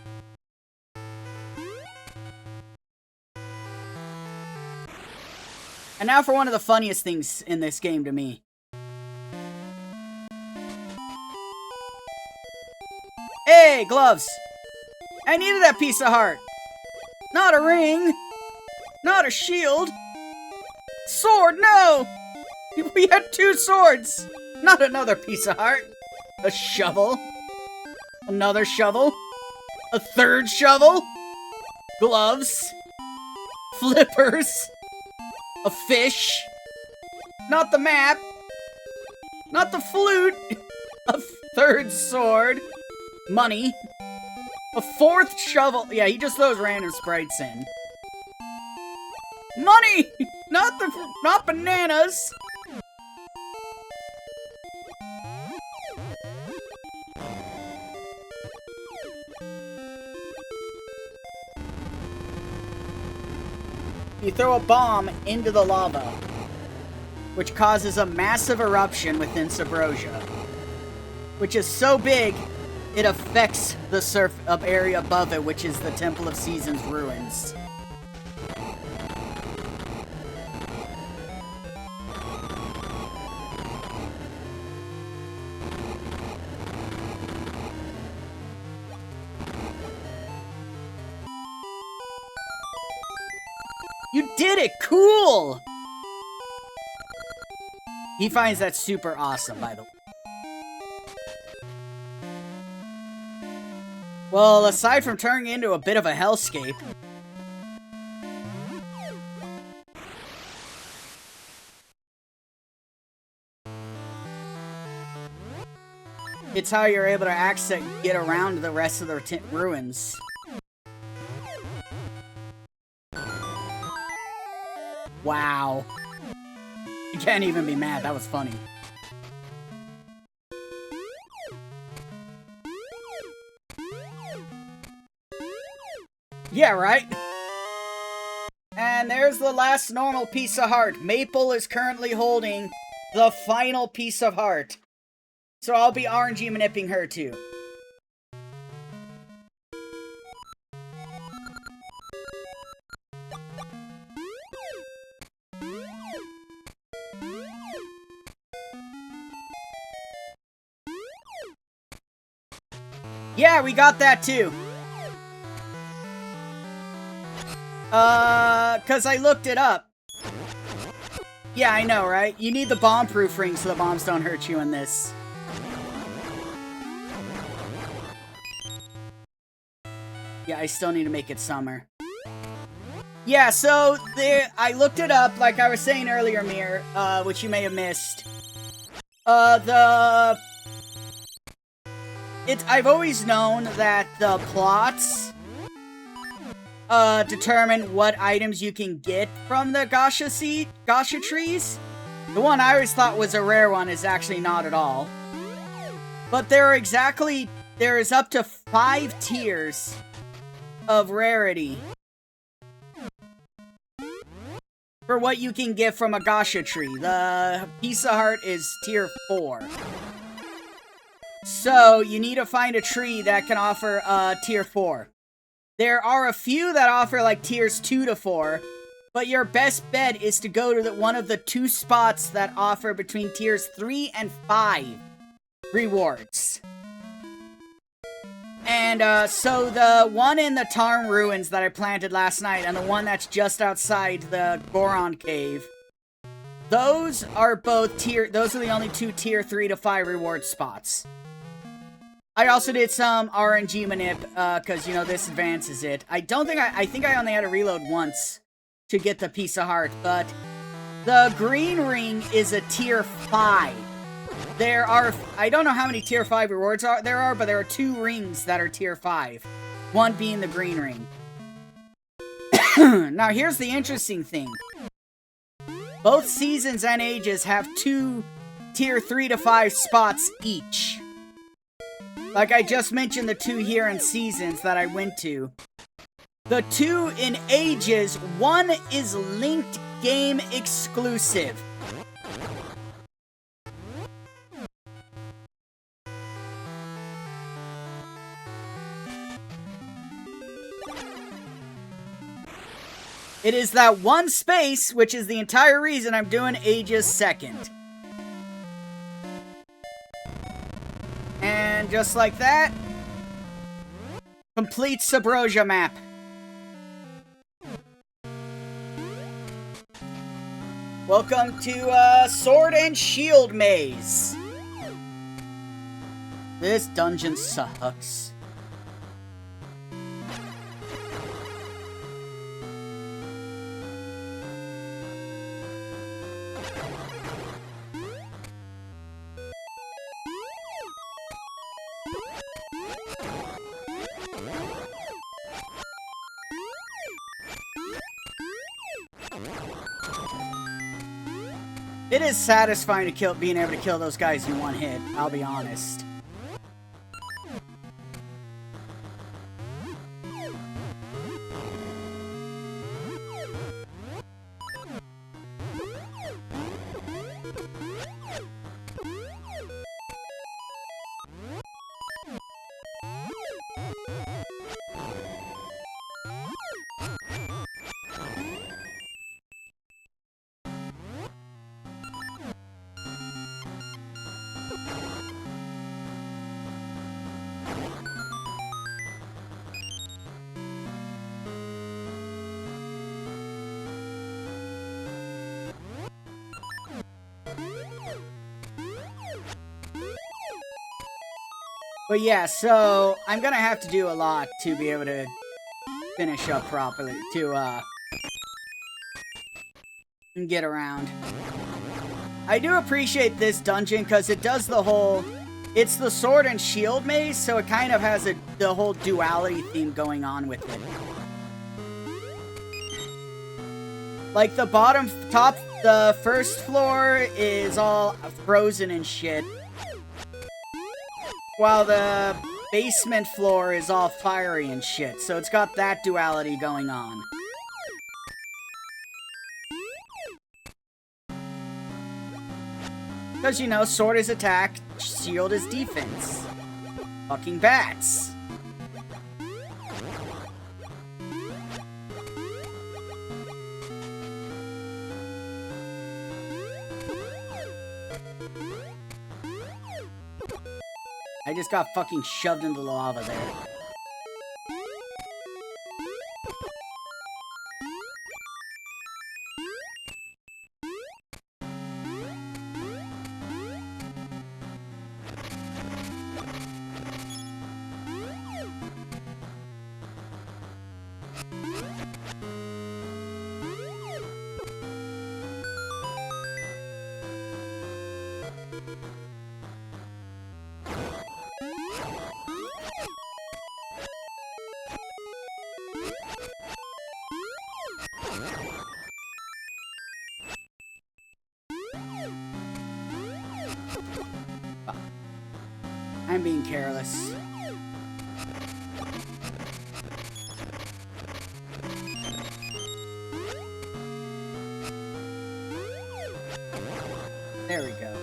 And now for one of the funniest things in this game to me. Hey, gloves! I needed that piece of heart! Not a ring! Not a shield! Sword, no! We had 2 swords! Not another piece of heart! A shovel! Another shovel? A 3rd shovel? Gloves? Flippers? A fish? Not the map? Not the flute? A 3rd sword? Money? A 4th shovel? Yeah, he just throws random sprites in. Money! Not bananas! You throw a bomb into the lava, which causes a massive eruption within Subrosia, which is so big, it affects the area above it, which is the Temple of Seasons ruins. You did it! Cool! He finds that super awesome, by the way. Well, aside from turning into a bit of a hellscape, it's how you're able to get around the rest of the ruins. Wow. You can't even be mad. That was funny. Yeah, right? And there's the last normal piece of heart. Maple is currently holding the final piece of heart. So I'll be RNG manipping her too. Yeah, we got that too. Cause I looked it up. Yeah, I know, right? You need the bomb-proof ring so the bombs don't hurt you in this. Yeah, I still need to make it summer. Yeah, so I looked it up, like I was saying earlier, Mir, which you may have missed. I've always known that the plots determine what items you can get from the gacha trees. The one I always thought was a rare one is actually not at all. But there is up to 5 tiers of rarity for what you can get from a gacha tree. The piece of heart is tier 4. So, you need to find a tree that can offer tier 4. There are a few that offer like tiers 2 to 4, but your best bet is to go to one of the 2 spots that offer between tiers 3 and 5. rewards. And, so the one in the Tarn Ruins that I planted last night, and the one that's just outside the Goron Cave, those are both those are the only two tier 3 to 5 reward spots. I also did some RNG manip, because, you know, this advances it. I think I only had to reload once to get the piece of heart, but the green ring is a tier 5. There are, I don't know how many tier 5 rewards there are, but there are 2 rings that are tier 5. One being the green ring. Now, here's the interesting thing. Both seasons and ages have 2 tier 3 to 5 spots each. Like I just mentioned the 2 here in seasons that I went to. The 2 in ages, one is linked game exclusive. It is that one space, which is the entire reason I'm doing Aegis second. And just like that, complete Subrosia map. Welcome to Sword and Shield Maze. This dungeon sucks. It is satisfying to being able to kill those guys in one hit, I'll be honest. But yeah, so I'm gonna have to do a lot to be able to finish up properly, to get around. I do appreciate this dungeon because it does the whole, it's the sword and shield maze, so it kind of has the whole duality theme going on with it. Like the the first floor is all frozen and shit, while the basement floor is all fiery and shit, so it's got that duality going on. Because, you know, sword is attack, shield is defense. Fucking bats. I just got fucking shoved into the lava there. I'm being careless. There we go.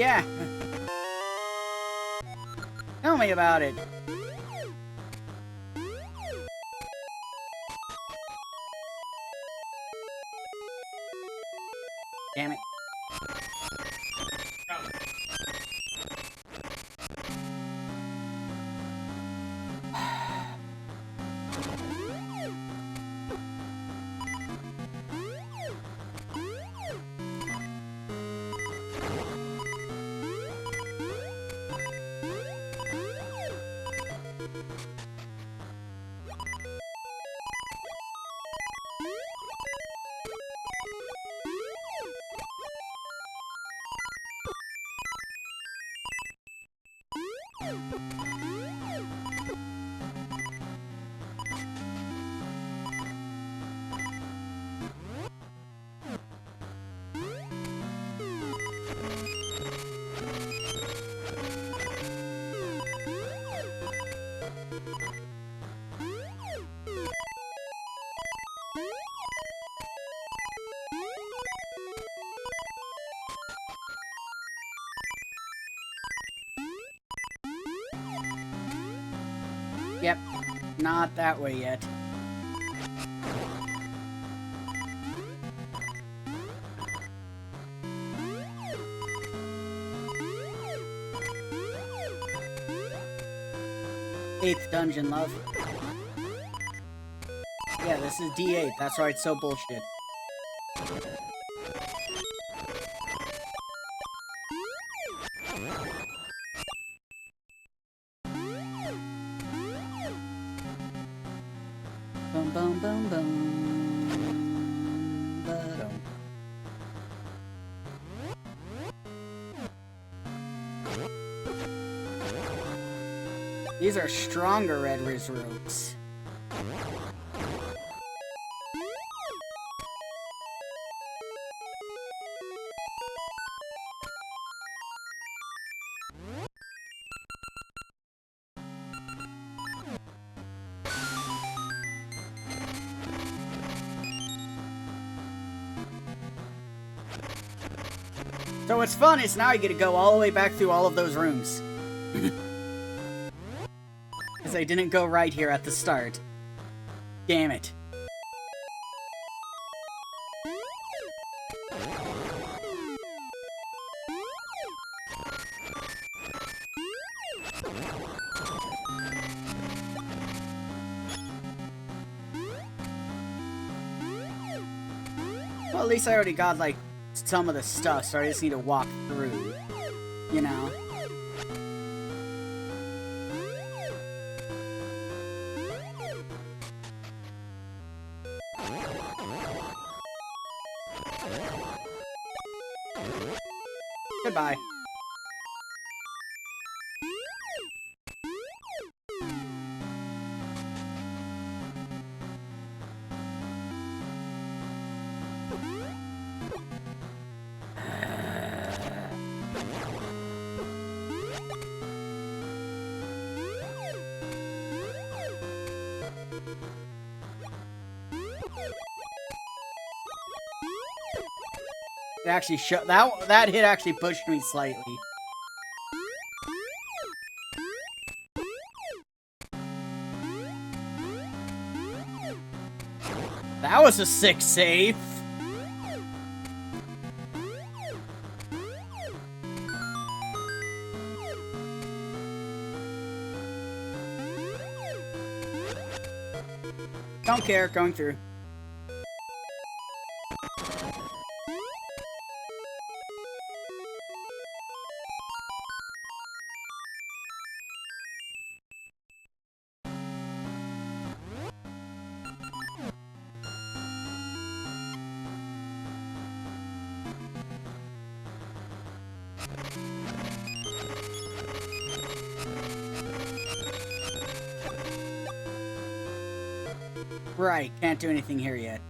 Yeah. Tell me about it. Damn it. Yep, not that way yet. Eighth dungeon, love. Yeah, this is D8, that's why it's so bullshit. Bum bum bum bum. Ba-dum. These are stronger red ropes. So what's fun is now you get to go all the way back through all of those rooms. Because I didn't go right here at the start. Damn it. Well, at least I already got, like, some of the stuff, so I just need to walk through, you know? Goodbye. It actually that hit actually pushed me slightly. That was a sick save. Don't care, going through. Right, can't do anything here yet.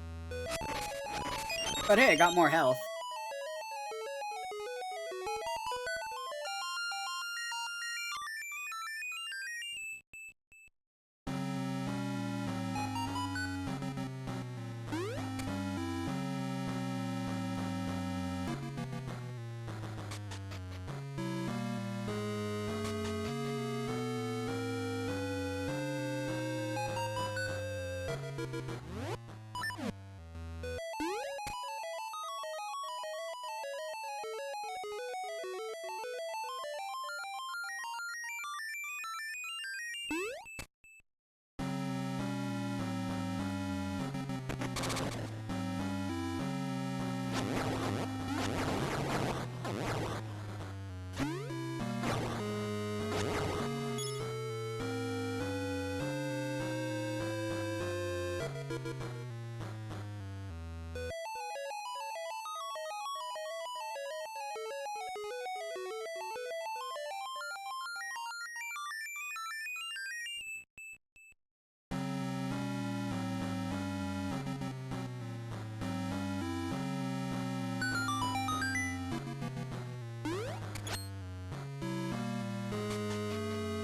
But hey, I got more health.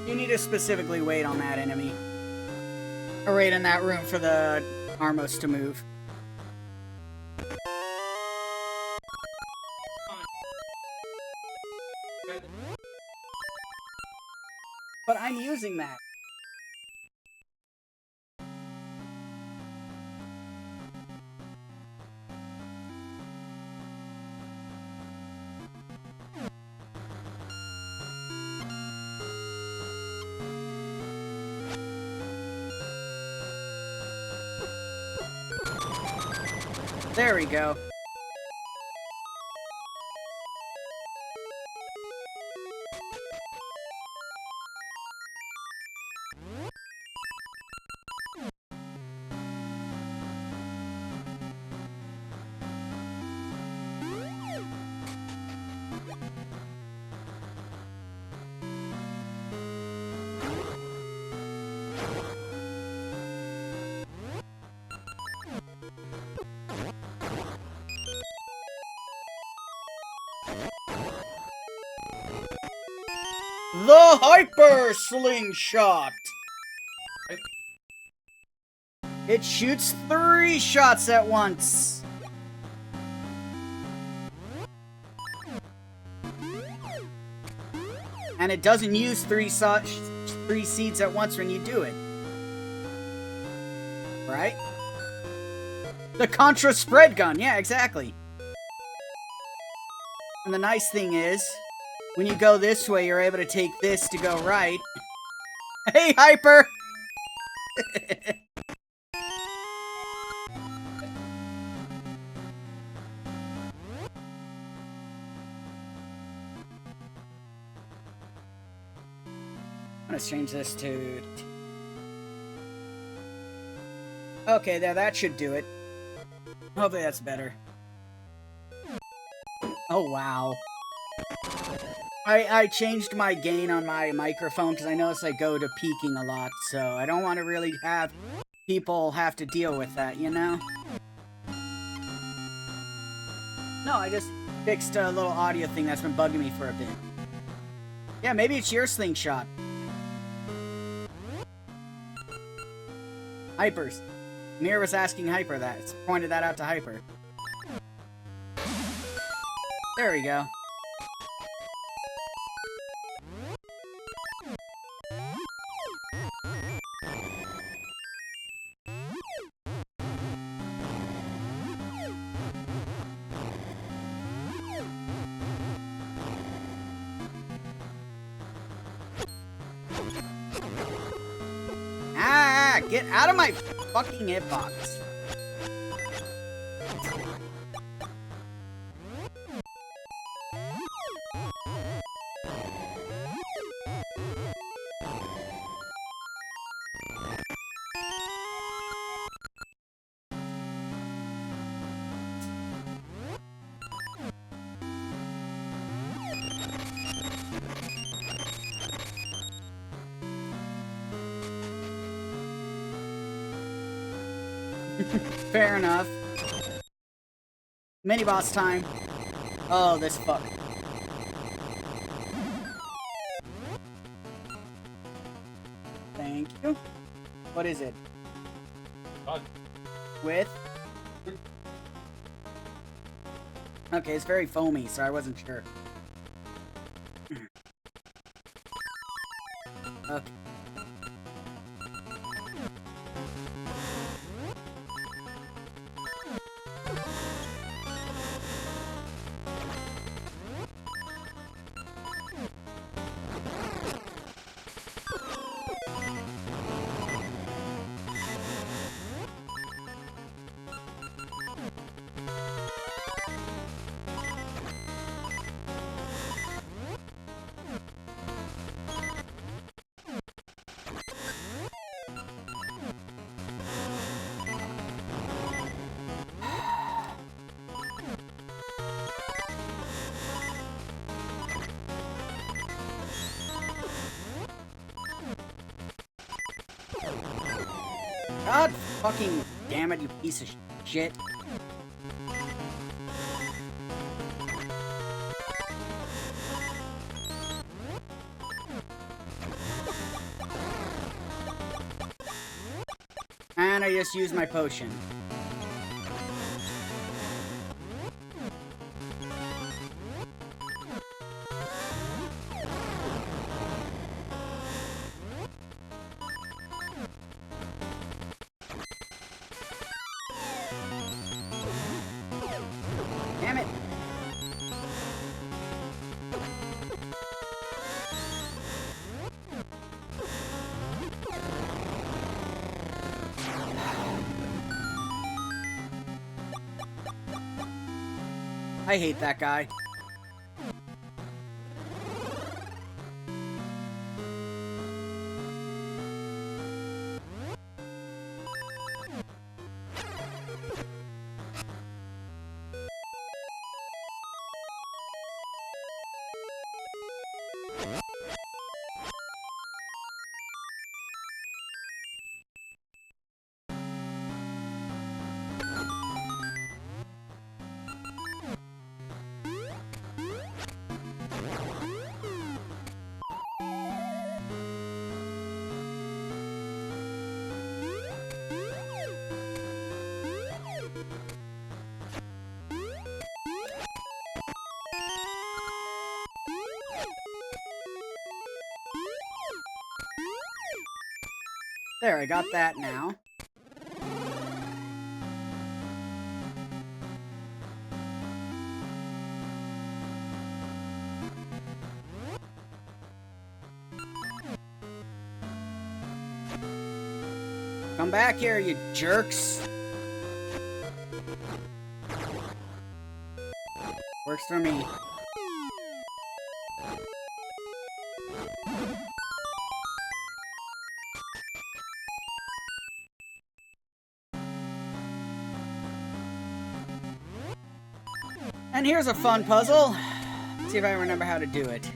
You need to specifically wait on that enemy. Or wait in that room for the Armos to move. But I'm using that. There we go. The Hyper Slingshot! It shoots 3 shots at once! And it doesn't use 3 seeds at once when you do it. Right? The Contra Spread Gun, yeah, exactly. And the nice thing is, when you go this way, you're able to take this to go right. Hey, Hyper! Let's change this to... Okay, there, that should do it. Hopefully that's better. Oh, wow. I changed my gain on my microphone because I noticed I go to peaking a lot, so I don't want to really have people have to deal with that, you know? No, I just fixed a little audio thing that's been bugging me for a bit. Yeah, maybe it's your slingshot. Hypers. Mir was asking Hyper that. It's pointed that out to Hyper. There we go. Ah! Get out of my fucking hitbox! Fair enough. Mini boss time. Oh, this fuck. Thank you. What is it? Done. With? Okay, it's very foamy, so I wasn't sure. Okay. God fucking damn it, you piece of shit. And I just used my potion. Damn it. I hate that guy. There, I got that now. Come back here, you jerks. Works for me. And here's a fun puzzle. Let's see if I remember how to do it.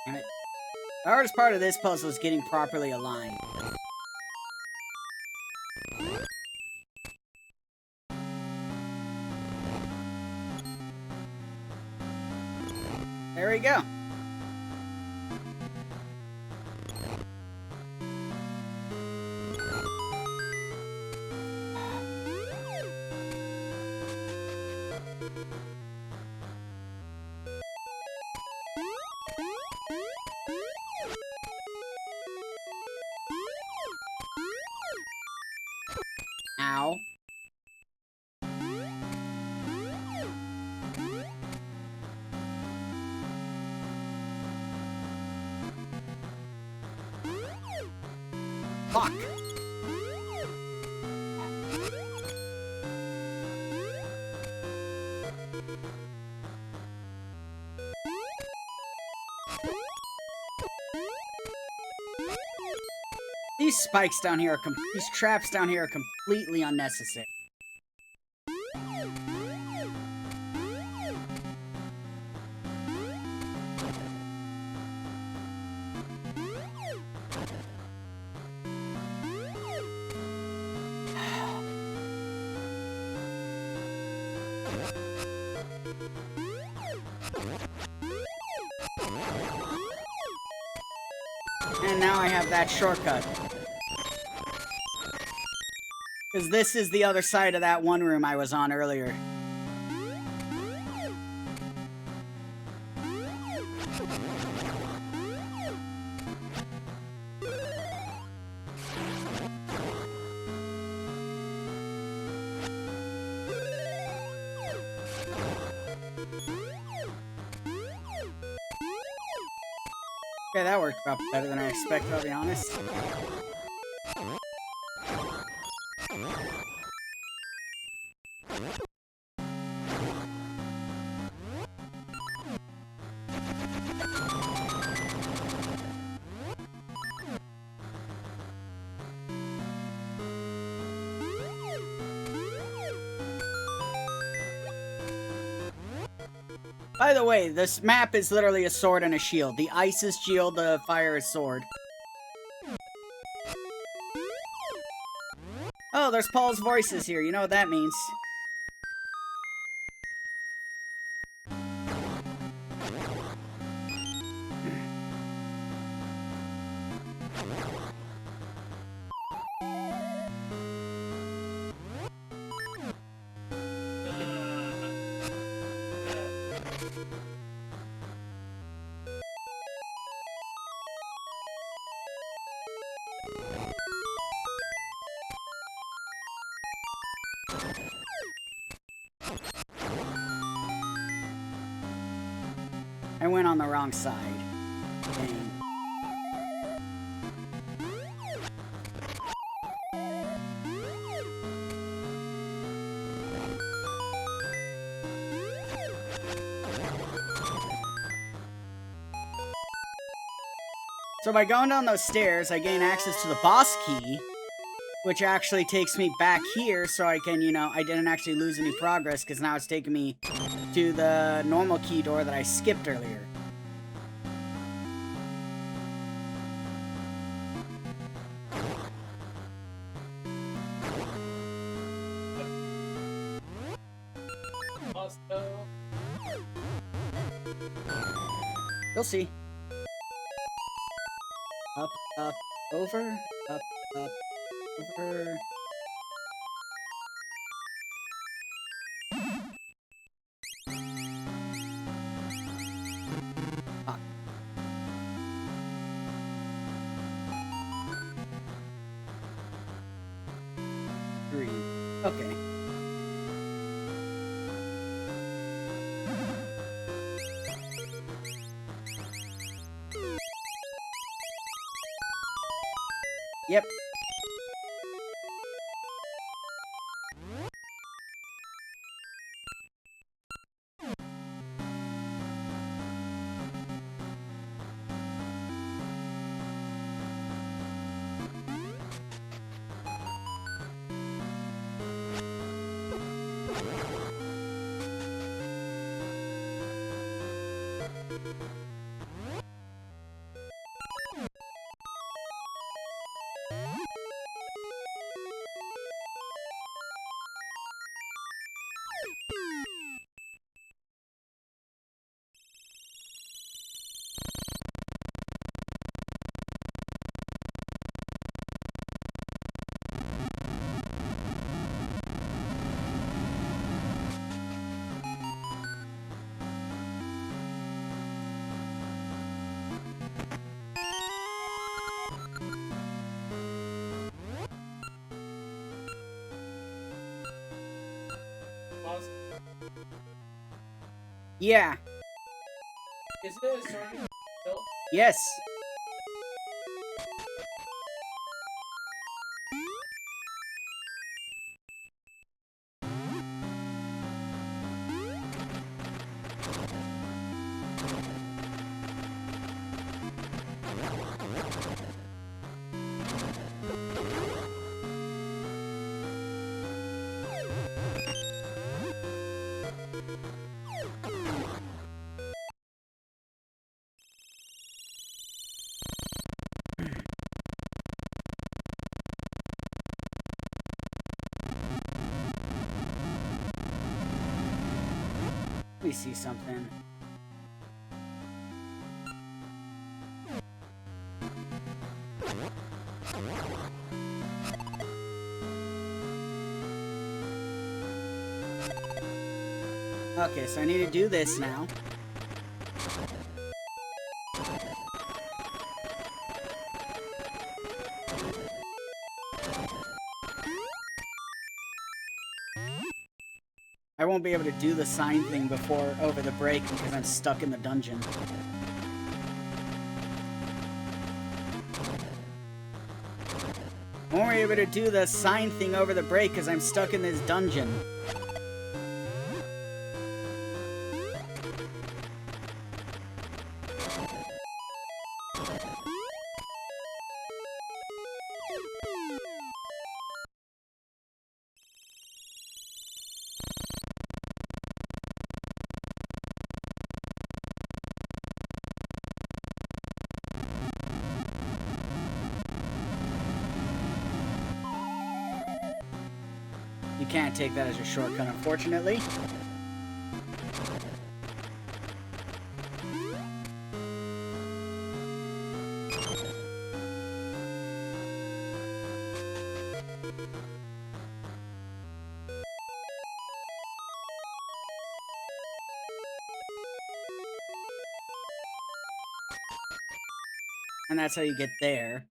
Damn it. The hardest part of this puzzle is getting properly aligned. There we go. Ow. Fuck. These spikes down here are these traps down here are completely unnecessary. And now I have that shortcut. Because this is the other side of that one room I was on earlier. Okay, that worked about better than I expected, I'll be honest. By the way, this map is literally a sword and a shield. The ice is shield, the fire is sword. Oh, there's Paul's voices here. You know what that means. I went on the wrong side. Dang. So by going down those stairs, I gain access to the boss key, which actually takes me back here so I can, you know, I didn't actually lose any progress because now it's taking me to the normal key door that I skipped earlier. You'll see. Up, up, over, up, up, over. Fuck. Three. Okay. Yep. Yeah. Is it a starting build? Yes. Let me see something. Okay, so I need to do this now. I won't be able to do the sign thing before over the break because I'm stuck in the dungeon. I won't be able to do the sign thing over the break because I'm stuck in this dungeon. You can't take that as a shortcut, unfortunately. And that's how you get there.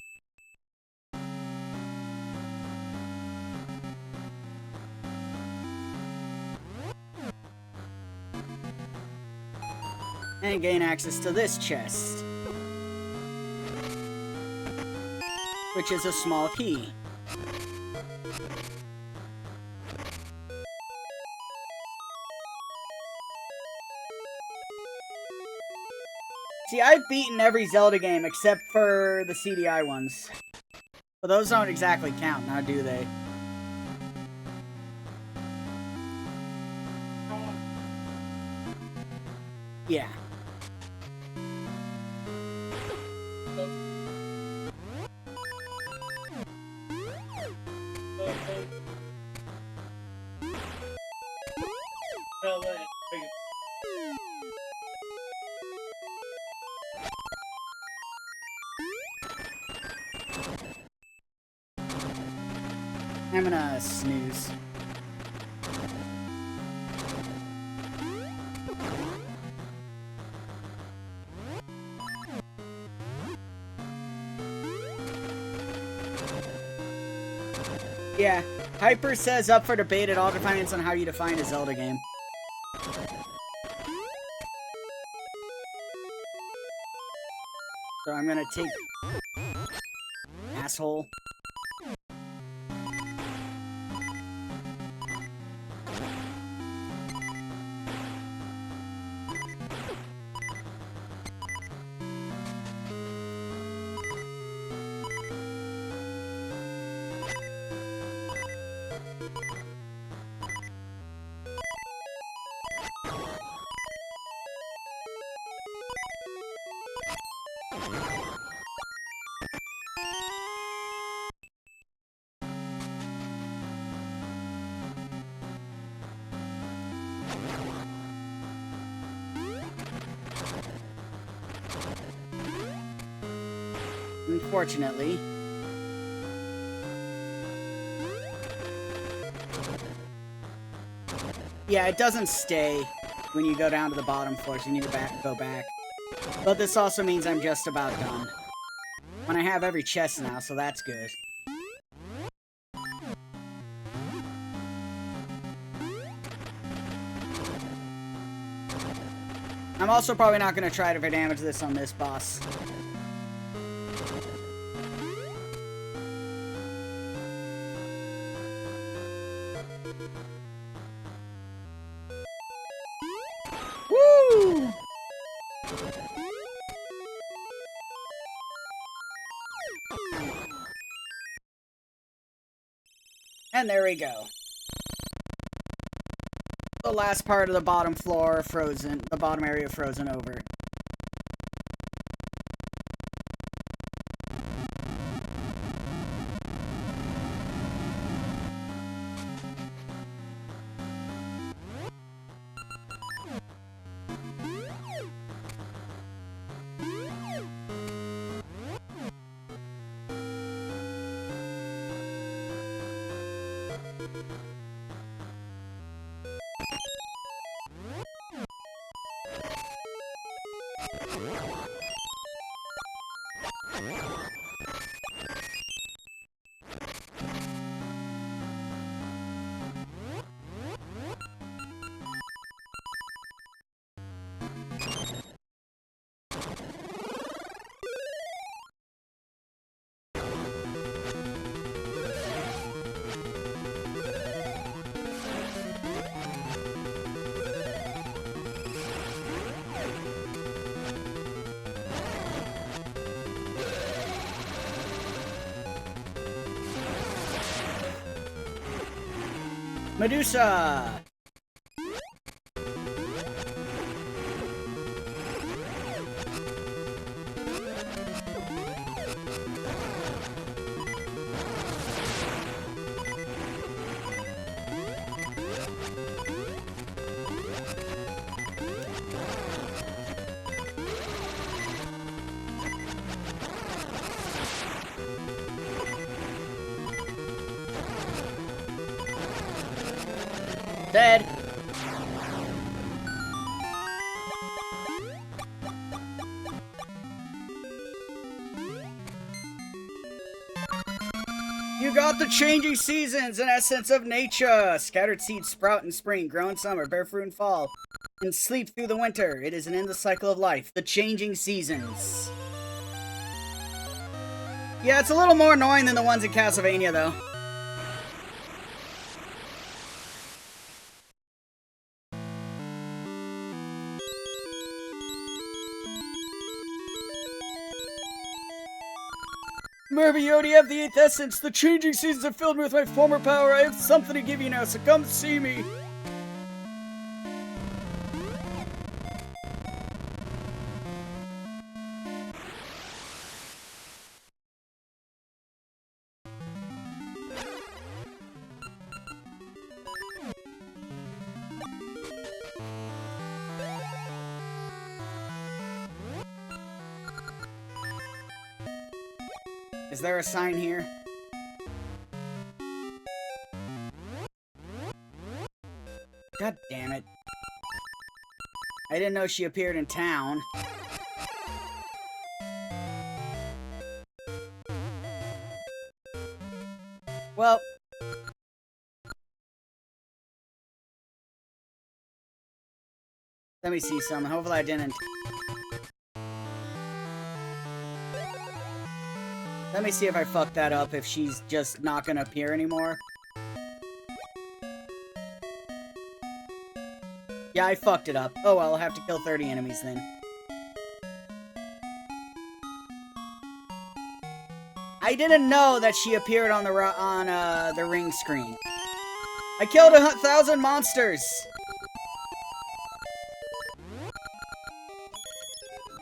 And gain access to this chest, which is a small key. See, I've beaten every Zelda game except for the CDI ones. But those don't exactly count, now do they? Yeah. I'm gonna snooze. Yeah, Hyper says up for debate, it all depends on how you define a Zelda game. So I'm gonna take... Asshole. Unfortunately. Yeah, it doesn't stay when you go down to the bottom floor, so you need to go back. But this also means I'm just about done. When I have every chest now, so that's good. I'm also probably not going to try to damage this on this boss. Woo! And there we go. The last part of the bottom floor frozen, the bottom area frozen over. Medusa! Dead. You got the changing seasons, an essence of nature. Scattered seeds sprout in spring, grow in summer, bear fruit in fall, and sleep through the winter. It is an endless cycle of life. The changing seasons. Yeah, it's a little more annoying than the ones in Castlevania, though. Maybe you already have the 8th essence. The changing seasons have filled me with my former power. I have something to give you now, so come see me. Is there a sign here? God damn it. I didn't know she appeared in town. Well. Let me see something. Hopefully I didn't. Let me see if I fucked that up, if she's just not gonna appear anymore. Yeah, I fucked it up. Oh well, I'll have to kill 30 enemies then. I didn't know that she appeared on the ring screen. I killed 1,000 monsters!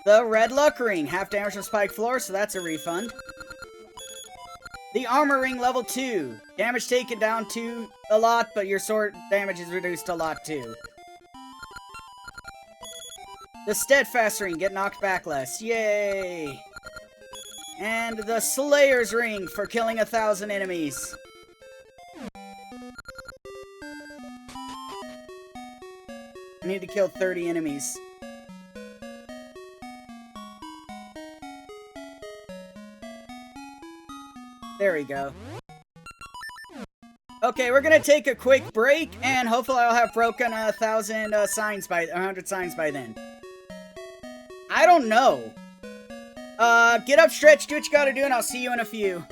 The red luck ring. Half damage from spike floor, so that's a refund. The armor ring level 2. Damage taken down to a lot, but your sword damage is reduced a lot too. The steadfast ring. Get knocked back less. Yay! And the Slayer's ring for killing 1,000 enemies. I need to kill 30 enemies. There we go. Okay, we're gonna take a quick break, and hopefully I'll have broken 1,000 signs by 100 signs by then. I don't know. Get up, stretch, do what you gotta do, and I'll see you in a few.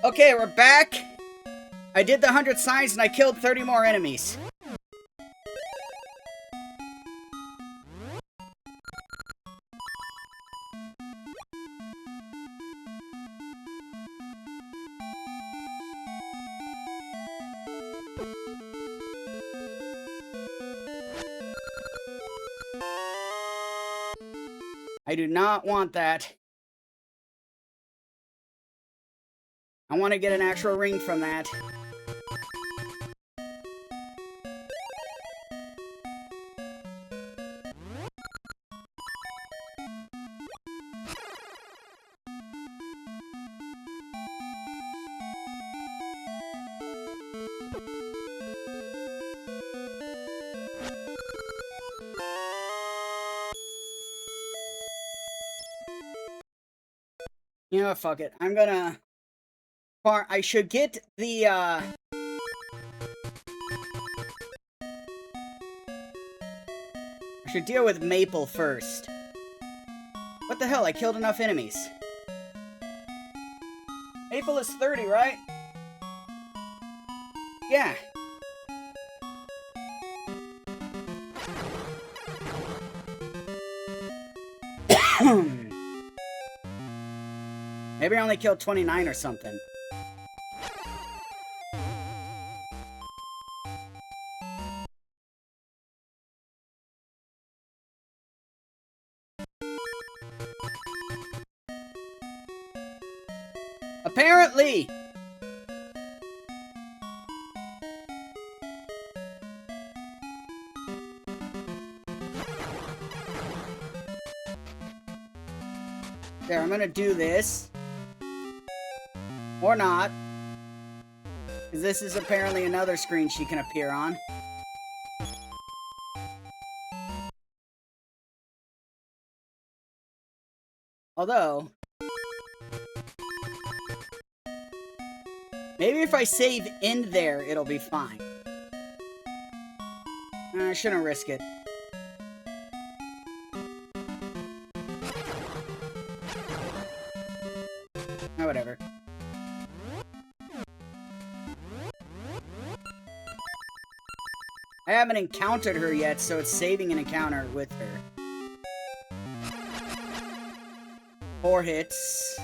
Okay, we're back. I did the 100 signs and I killed 30 more enemies. I do not want that. I want to get an actual ring from that. You know what, fuck it. I'm gonna... I should get the, I should deal with Maple first. What the hell? I killed enough enemies. Maple is 30, right? Yeah. Maybe I only killed 29 or something. Apparently! There, I'm gonna do this. Or not. Because this is apparently another screen she can appear on. Although... maybe if I save in there, it'll be fine. I shouldn't risk it. Oh, whatever. I haven't encountered her yet, so it's saving an encounter with her. 4 hits.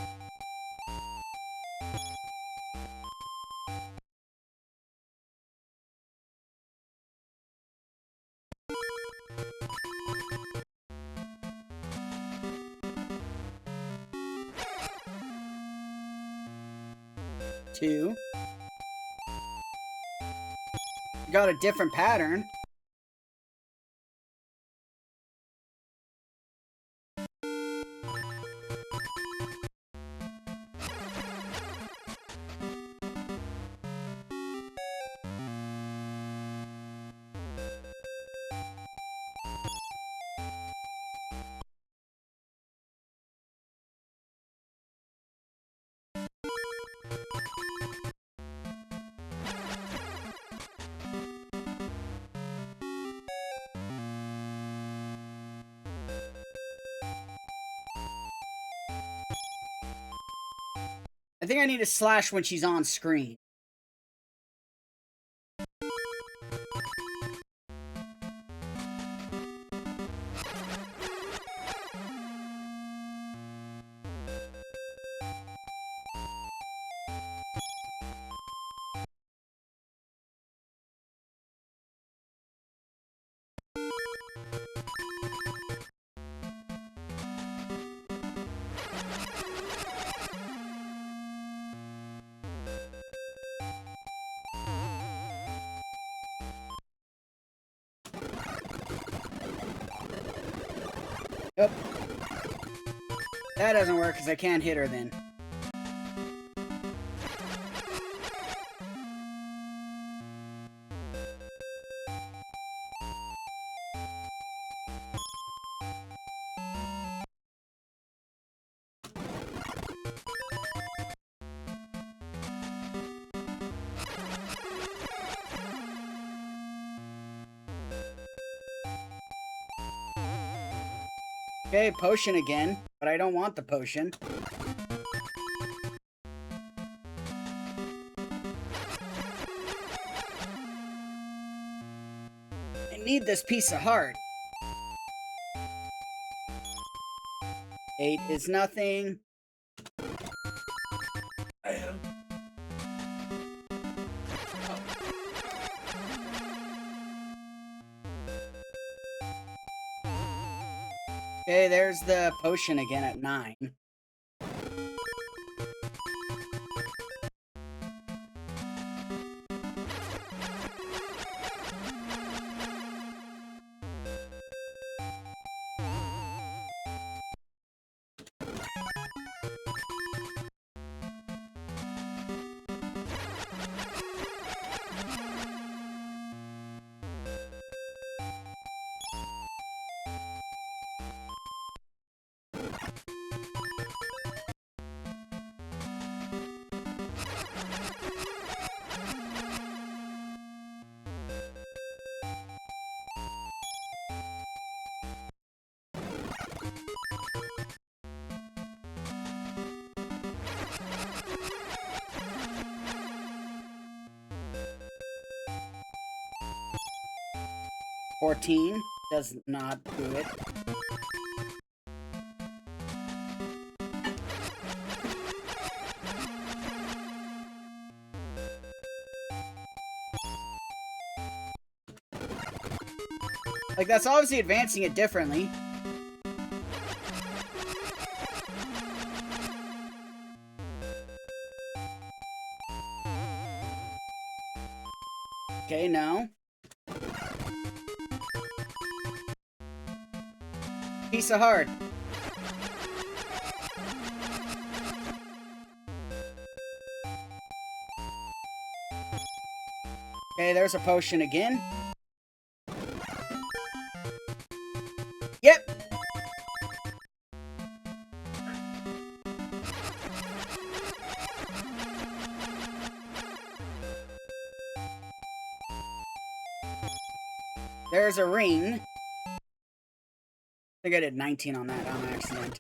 Two. Got a different pattern. I think I need to slash when she's on screen. Yep. That doesn't work because I can't hit her then. Okay, potion again, but I don't want the potion. need this piece of heart. 8 is nothing. Okay, there's the potion again at 9. $14 does not do it. Like, that's obviously advancing it differently. Okay, no. Piece of heart. Okay, there's a potion again. Yep. There's a ring. I think I did 19 on that on accident.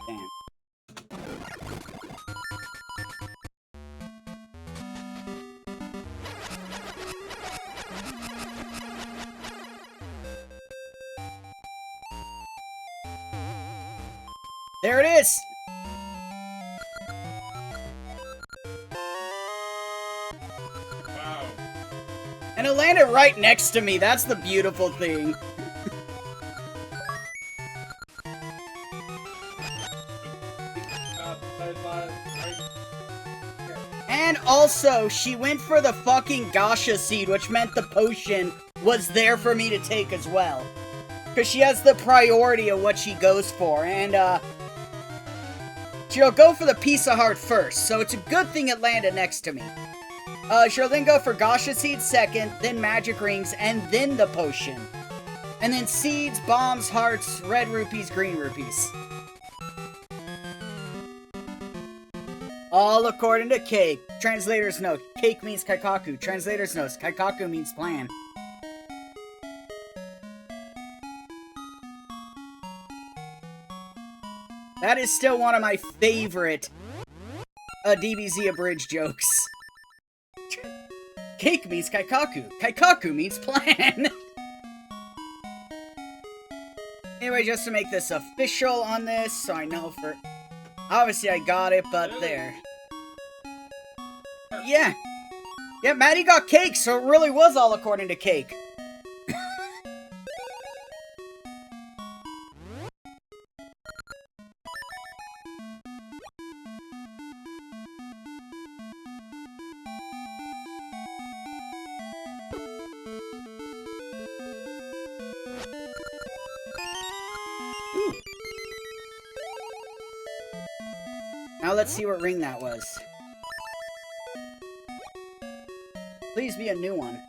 Damn. There it is! Wow. And it landed right next to me. That's the beautiful thing. And also, she went for the fucking Gasha seed, which meant the potion was there for me to take as well. Because she has the priority of what she goes for, and, she'll go for the piece of heart first, so it's a good thing it landed next to me. She'll then go for Gasha seed second, then magic rings, and then the potion. And then seeds, bombs, hearts, red rupees, green rupees. All according to Cake. Translator's note. Cake means Kaikaku. Translator's note. Kaikaku means plan. That is still one of my favorite DBZ abridged jokes. Cake means Kaikaku. Kaikaku means plan. Anyway, just to make this official on this, so I know for... Obviously, I got it, but there. Yeah. Yeah, Maddie got cake, so it really was all according to Cake. Now let's see what ring that was. Please be a new one.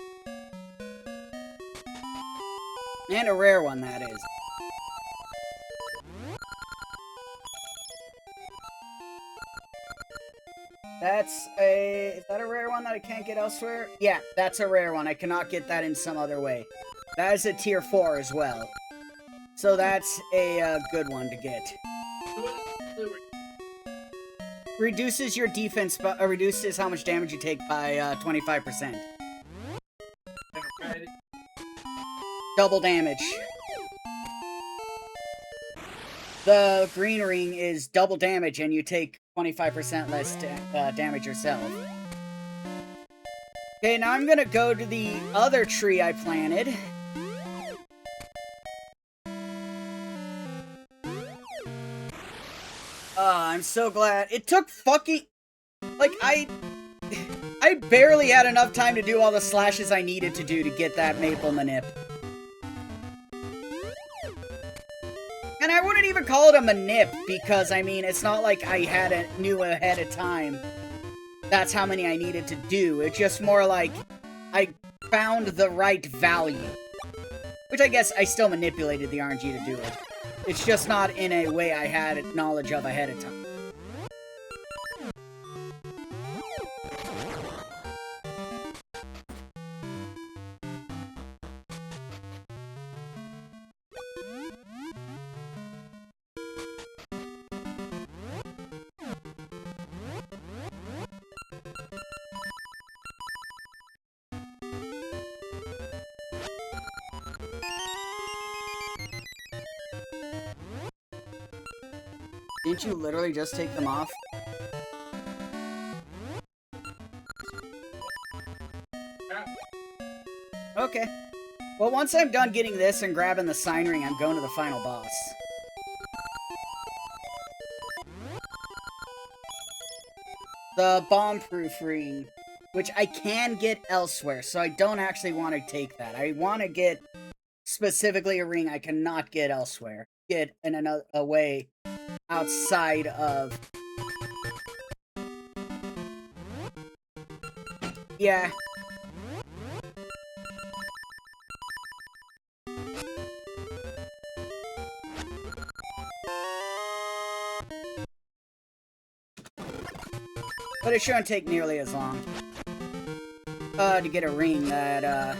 And a rare one, that is. That's a... Is that a rare one that I can't get elsewhere? Yeah, that's a rare one. I cannot get that in some other way. That is a tier 4 as well. So that's a good one to get. Reduces your defense, reduces how much damage you take by 25%. Double damage. The green ring is double damage, and you take 25% less damage yourself. Okay, now I'm gonna go to the other tree I planted. I'm so glad. It took fucking... Like, I barely had enough time to do all the slashes I needed to do to get that maple manip. And I wouldn't even call it a manip, because, I mean, it's not like I knew ahead of time that's how many I needed to do. It's just more like I found the right value. Which I guess I still manipulated the RNG to do it. It's just not in a way I had knowledge of ahead of time. Didn't you literally just take them off? Okay. Well, once I'm done getting this and grabbing the sign ring, I'm going to the final boss. The bomb-proof ring, which I can get elsewhere, so I don't actually want to take that. I want to get specifically a ring I cannot get elsewhere. Get in a way outside of... Yeah. But it shouldn't take nearly as long. To get a ring that,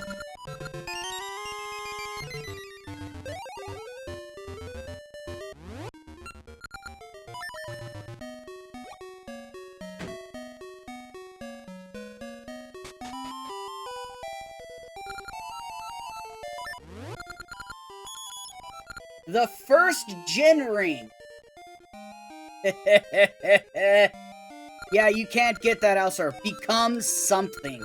the first Jin ring! Yeah, you can't get that elsewhere. Become something.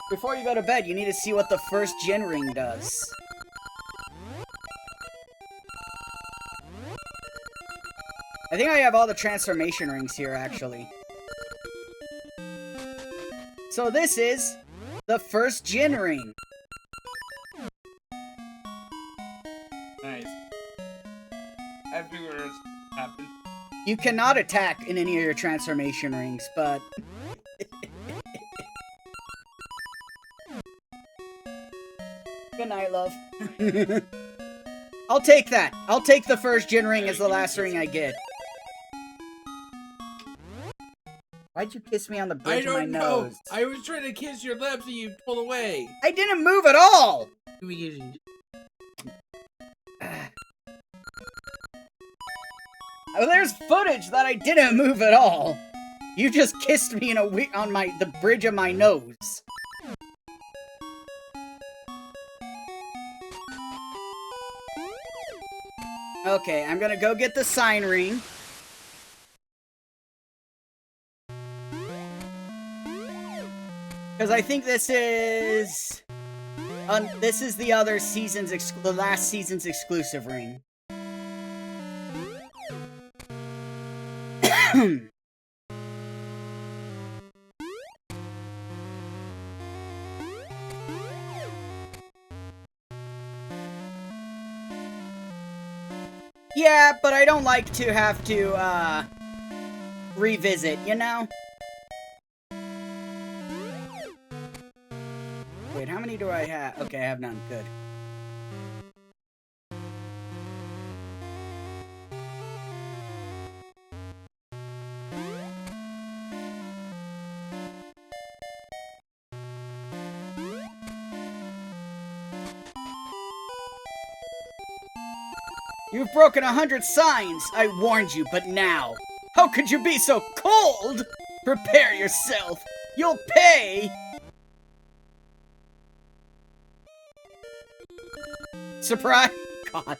Before you go to bed, you need to see what the first Jin ring does. I think I have all the transformation rings here, actually. So this is the first Jin ring. Nice. I figured it happened. You cannot attack in any of your transformation rings, but... Good night, love. I'll take that. I'll take the first Jin ring as the last ring I get. Why'd you kiss me on the bridge of my nose? I was trying to kiss your lips and you pulled away. I didn't move at all! Well, there's footage that I didn't move at all. You just kissed me on the bridge of my nose. Okay, I'm gonna go get the sign ring. Because I think this is the other season's the last season's exclusive ring. Yeah, but I don't like to have to, revisit, you know? Wait, how many do I have? Okay, I have none. Good. You've broken 100 signs. I warned you, but now. How could you be so cold? Prepare yourself. You'll pay. Surprise. God.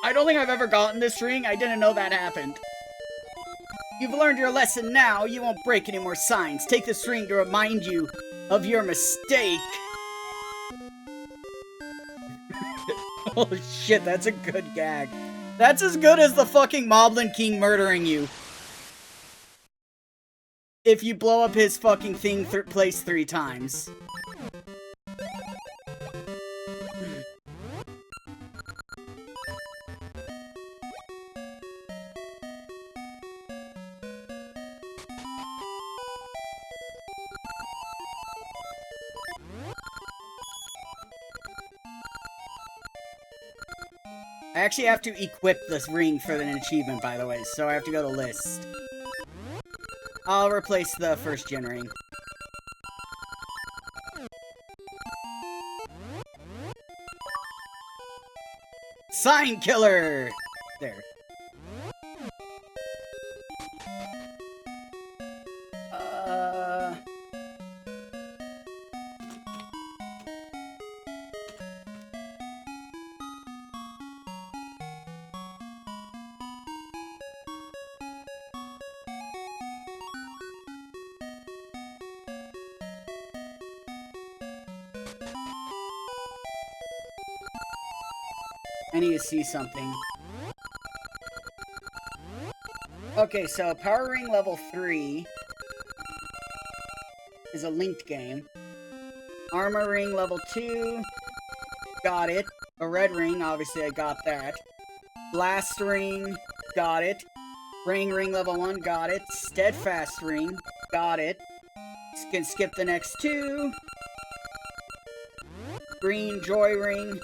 I don't think I've ever gotten this ring. I didn't know that happened. You've learned your lesson now. You won't break any more signs. Take this ring to remind you of your mistake. Oh shit, that's a good gag. That's as good as the fucking Moblin King murdering you. If you blow up his fucking thing place 3 times. I actually have to equip this ring for an achievement, by the way, so I have to go to list. I'll replace the first gen ring. Sign killer! There. I need to see something. Okay, so Power Ring level 3 is a linked game. Armor Ring level 2, got it. A red ring, obviously I got that. Blast Ring, got it. Ring level 1, got it. Steadfast Ring, got it. Can skip the next 2. Green Joy Ring,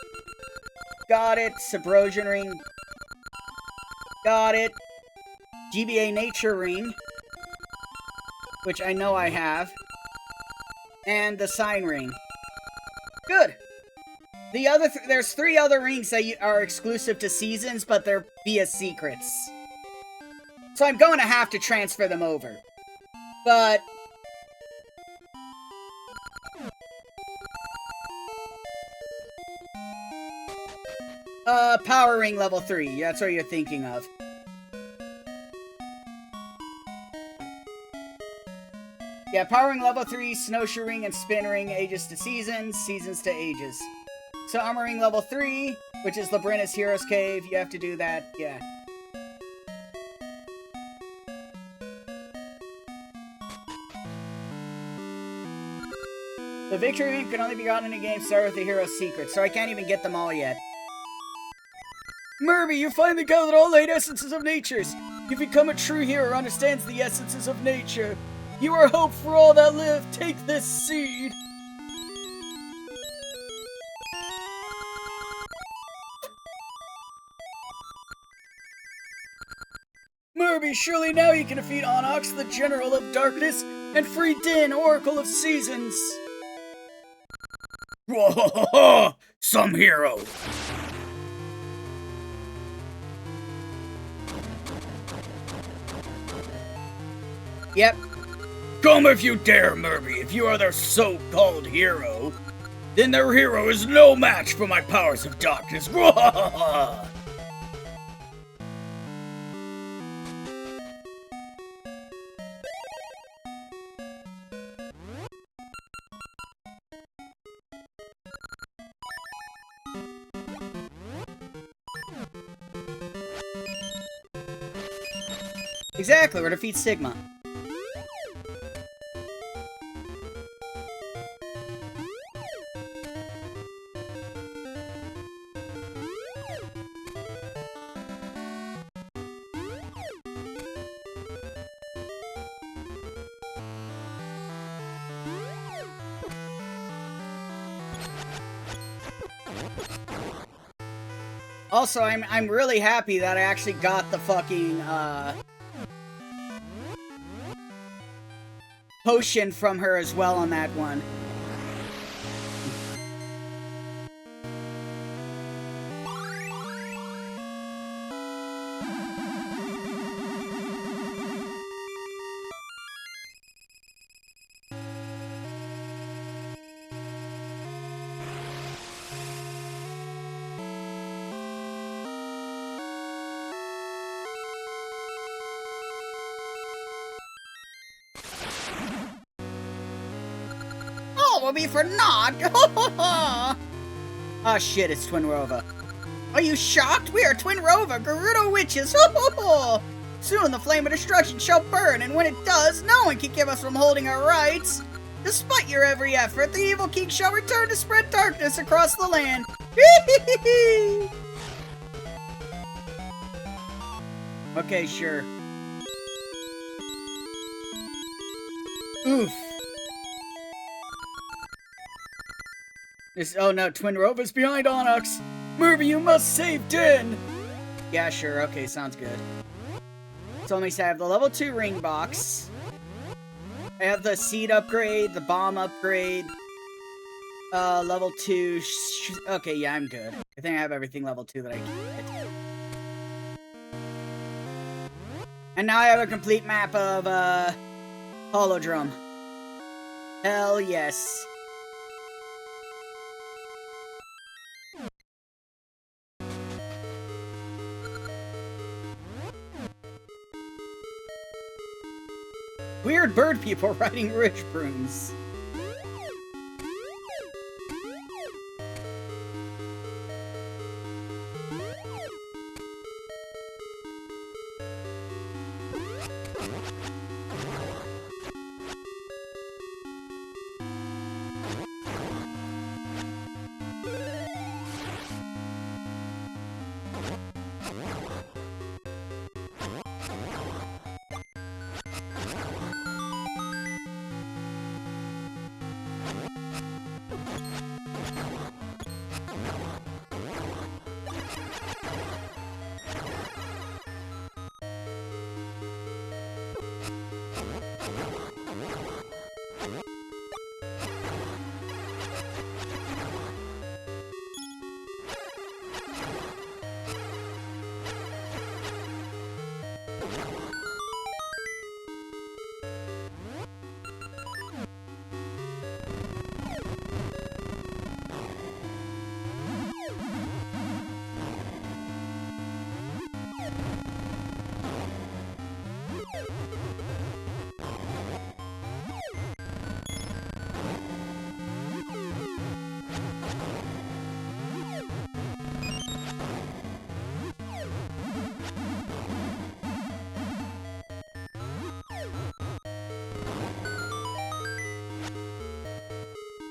got it. Subrosion Ring, got it. GBA Nature Ring, which I know I have. And the Sign Ring. Good! The other there's 3 other rings that are exclusive to seasons, but they're via secrets. So I'm going to have to transfer them over. But Power Ring level 3. That's what you're thinking of. Yeah, Power Ring level 3, Snowshoe Ring and Spin Ring, ages to seasons, seasons to ages. So Armor Ring level 3, which is Labrynna's Hero's Cave, you have to do that, yeah. The Victory Ring can only be gotten in a game started with the Hero's Secret, so I can't even get them all yet. Murby, you finally gathered all 8 essences of natures. You've become a true hero who understands the essences of nature. You are hope for all that live. Take this seed. Murby, surely now you can defeat Onyx, the General of Darkness, and free Din, Oracle of Seasons. Whoa, some hero. Yep. Come if you dare, Murby. If you are their so-called hero, then their hero is no match for my powers of darkness. Exactly, we're defeat Sigma. Also, I'm really happy that I actually got the fucking, potion from her as well on that one. All will be for naught! Oh shit, it's Twin Rova. Are you shocked? We are Twin Rova, Gerudo witches! Soon the flame of destruction shall burn, and when it does, no one can keep us from holding our rights. Despite your every effort, the evil king shall return to spread darkness across the land. Okay, sure. Oof. Oh no, Twin Rova's behind Onyx! Murphy, you must save Den! Yeah, sure, okay, sounds good. So let me say I have the level 2 ring box. I have the seed upgrade, the bomb upgrade. Level 2... Okay, yeah, I'm good. I think I have everything level 2 that I can get. And now I have a complete map of, Holodrum. Hell yes. Weird bird people riding rich brooms.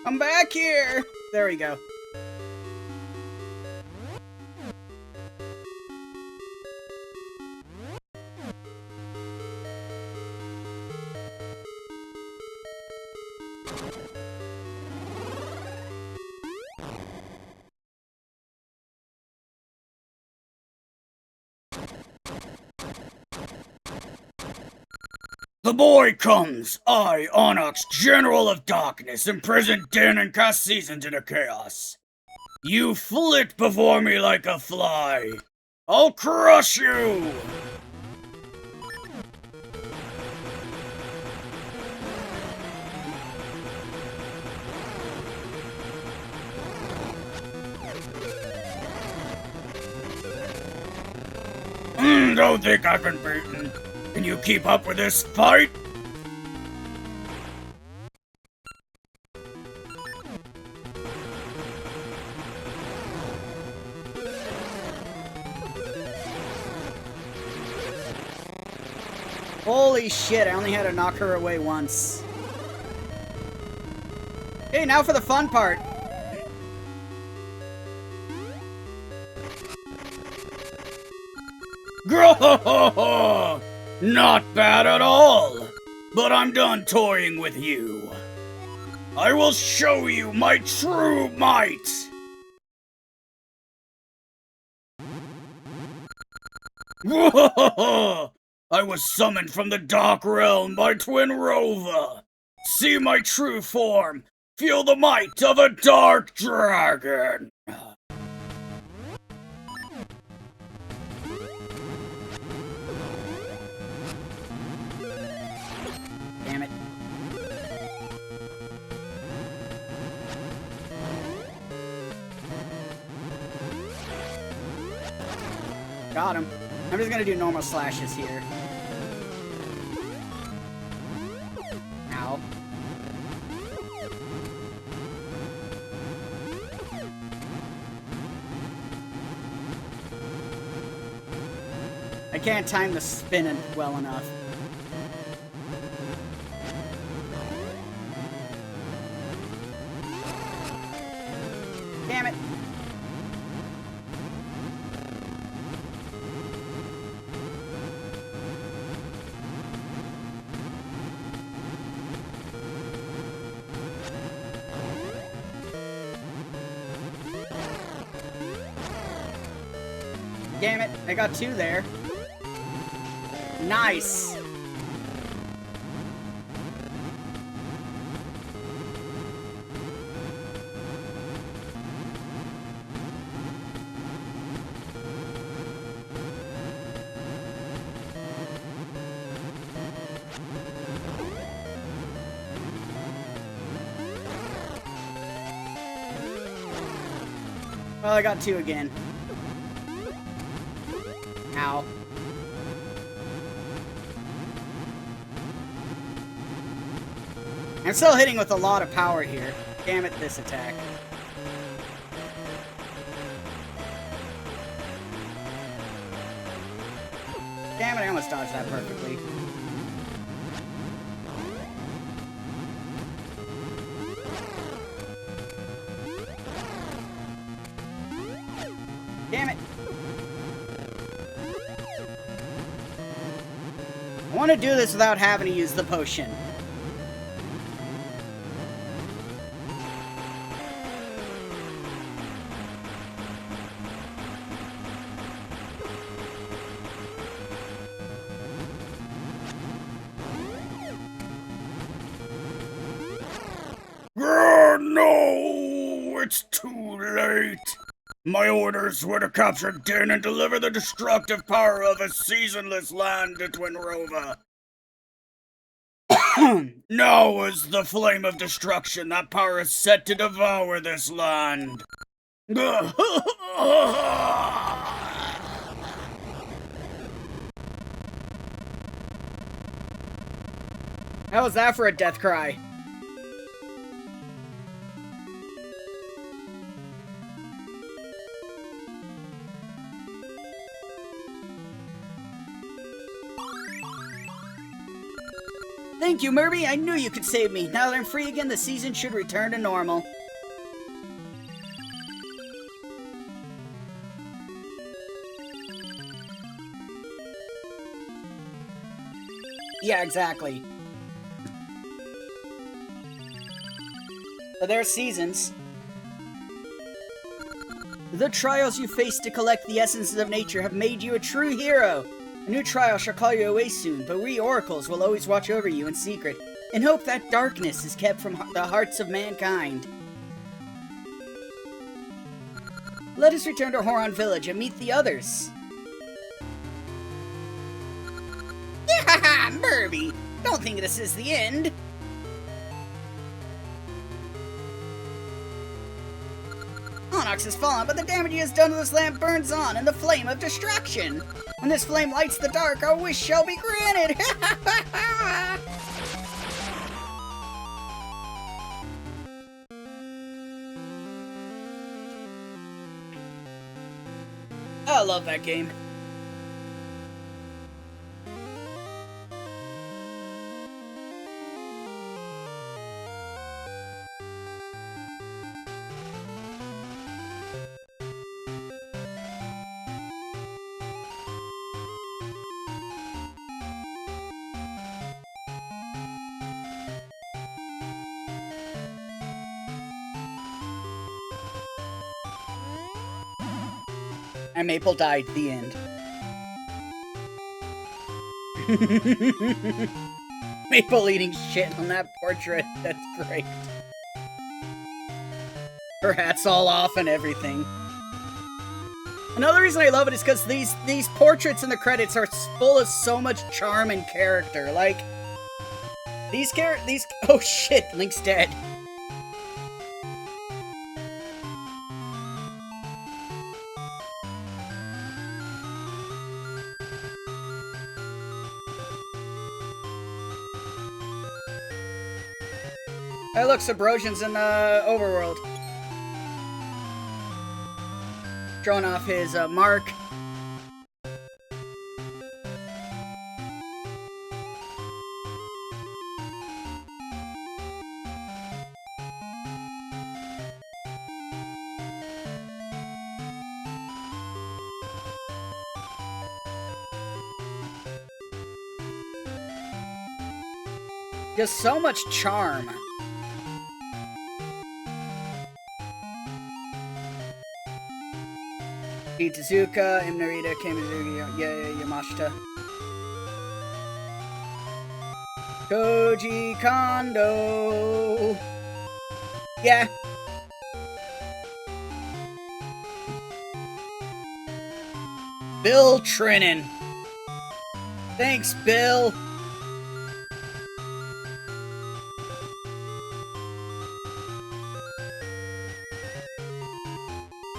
I'm back here! There we go. The boy comes! I, Onyx, General of Darkness, imprisoned Den and cast seasons into chaos. You flit before me like a fly. I'll crush you! Don't think I've been beaten. Can you keep up with this fight? Holy shit, I only had to knock her away once. Okay, now for the fun part. Not bad at all, but I'm done toying with you. I will show you my true might. I was summoned from the Dark Realm by Twin Rova. See my true form! Feel the might of a dark dragon! Damn it. Got him. I'm just gonna do normal slashes here. Ow. I can't time the spin well enough. Damn it. Damn it, I got 2 there. Nice! Well, I got 2 again. Ow. I'm still hitting with a lot of power here. Damn it, this attack. Damn it, I almost dodged that perfectly. Damn it. I want to do this without having to use the potion. No! It's too late! My orders were to capture Din and deliver the destructive power of a seasonless land to Twinrova. Now is the flame of destruction. That power is set to devour this land. How was that for a death cry? Thank you, Murby. I knew you could save me. Now that I'm free again, the season should return to normal. Yeah, exactly. But there are seasons. The trials you faced to collect the essences of nature have made you a true hero. A new trial shall call you away soon, but we oracles will always watch over you in secret, and hope that darkness is kept from the hearts of mankind. Let us return to Horon Village and meet the others. Haha, Murby! Don't think this is the end! Onyx has fallen, but the damage he has done to this lamp burns on in the flame of destruction! When this flame lights the dark, our wish shall be granted! I love that game. And Maple died. The end. Maple eating shit on that portrait. That's great. Her hat's all off and everything. Another reason I love it is because these portraits in the credits are full of so much charm and character. Like, oh shit, Link's dead. Hey, look, Subrosian's in the overworld. Showing off his mark. Just so much charm. Tezuka, Narita, Kamizuki, Yamashita. Koji Kondo. Yeah. Bill Trinan. Thanks, Bill.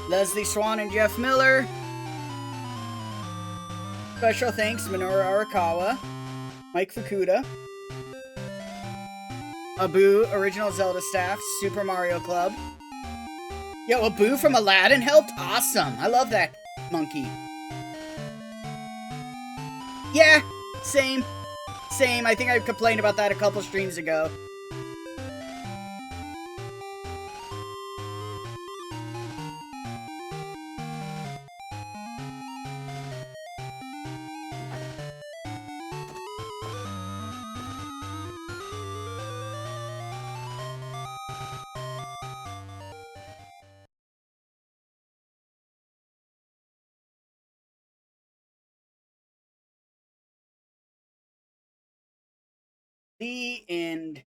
Leslie Swan and Jeff Miller. Special thanks, Minoru Arakawa, Mike Fukuda, Abu, original Zelda staff, Super Mario Club. Yo, Abu from Aladdin helped? Awesome. I love that monkey. Yeah, same. Same. I think I complained about that a couple streams ago. The end.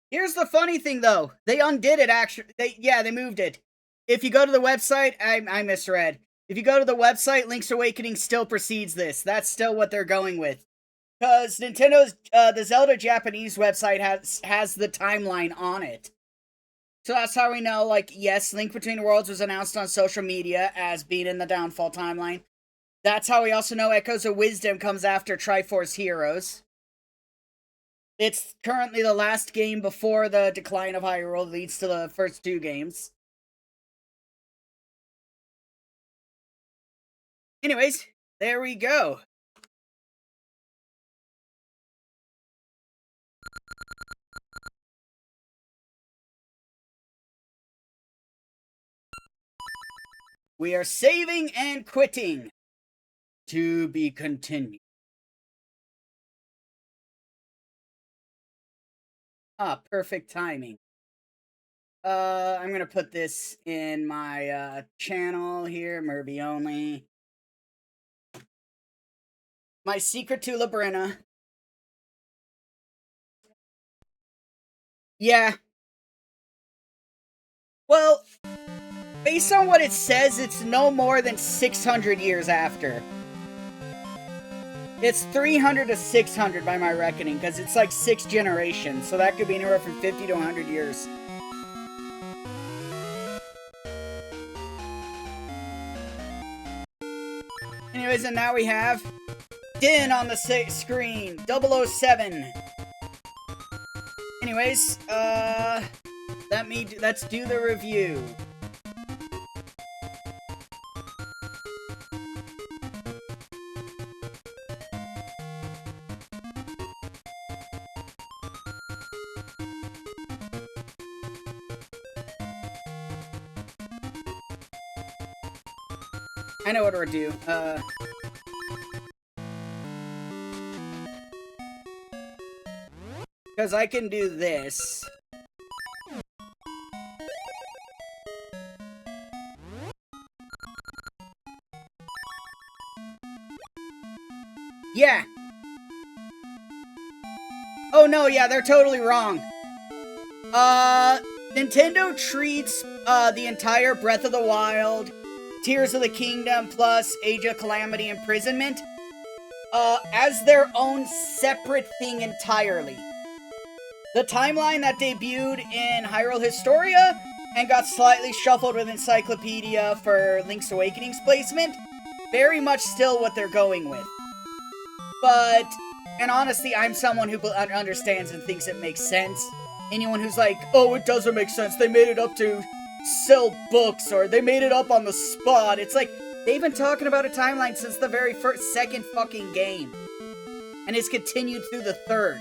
Here's the funny thing, though. They undid it, actually. They moved it. If you go to the website, I misread. If you go to the website, Link's Awakening still precedes this. That's still what they're going with. Because Nintendo's, the Zelda Japanese website has the timeline on it. So that's how we know, like, yes, Link Between Worlds was announced on social media as being in the Downfall timeline. That's how we also know Echoes of Wisdom comes after Triforce Heroes. It's currently the last game before the Decline of Hyrule leads to the first two games. Anyways, there we go. We are saving and quitting. To be continued. Ah, perfect timing. I'm gonna put this in my channel here, Murby only. My secret to Labrina. Yeah. Well, based on what it says, it's no more than 600 years after. It's 300 to 600 by my reckoning, because it's like 6 generations, so that could be anywhere from 50 to 100 years. Anyways, and now we have Din on the screen, 007. Anyways, let's do the review. I know what to do. Because I can do this. Yeah. Oh no, yeah, they're totally wrong. Nintendo treats, the entire Breath of the Wild, Tears of the Kingdom, plus Age of Calamity Imprisonment, as their own separate thing entirely. The timeline that debuted in Hyrule Historia and got slightly shuffled with Encyclopedia for Link's Awakening's placement, very much still what they're going with. But, and honestly, I'm someone who understands and thinks it makes sense. Anyone who's like, oh, it doesn't make sense, they made it up to sell books, or they made it up on the spot. It's like, they've been talking about a timeline since the very second fucking game. And it's continued through the third.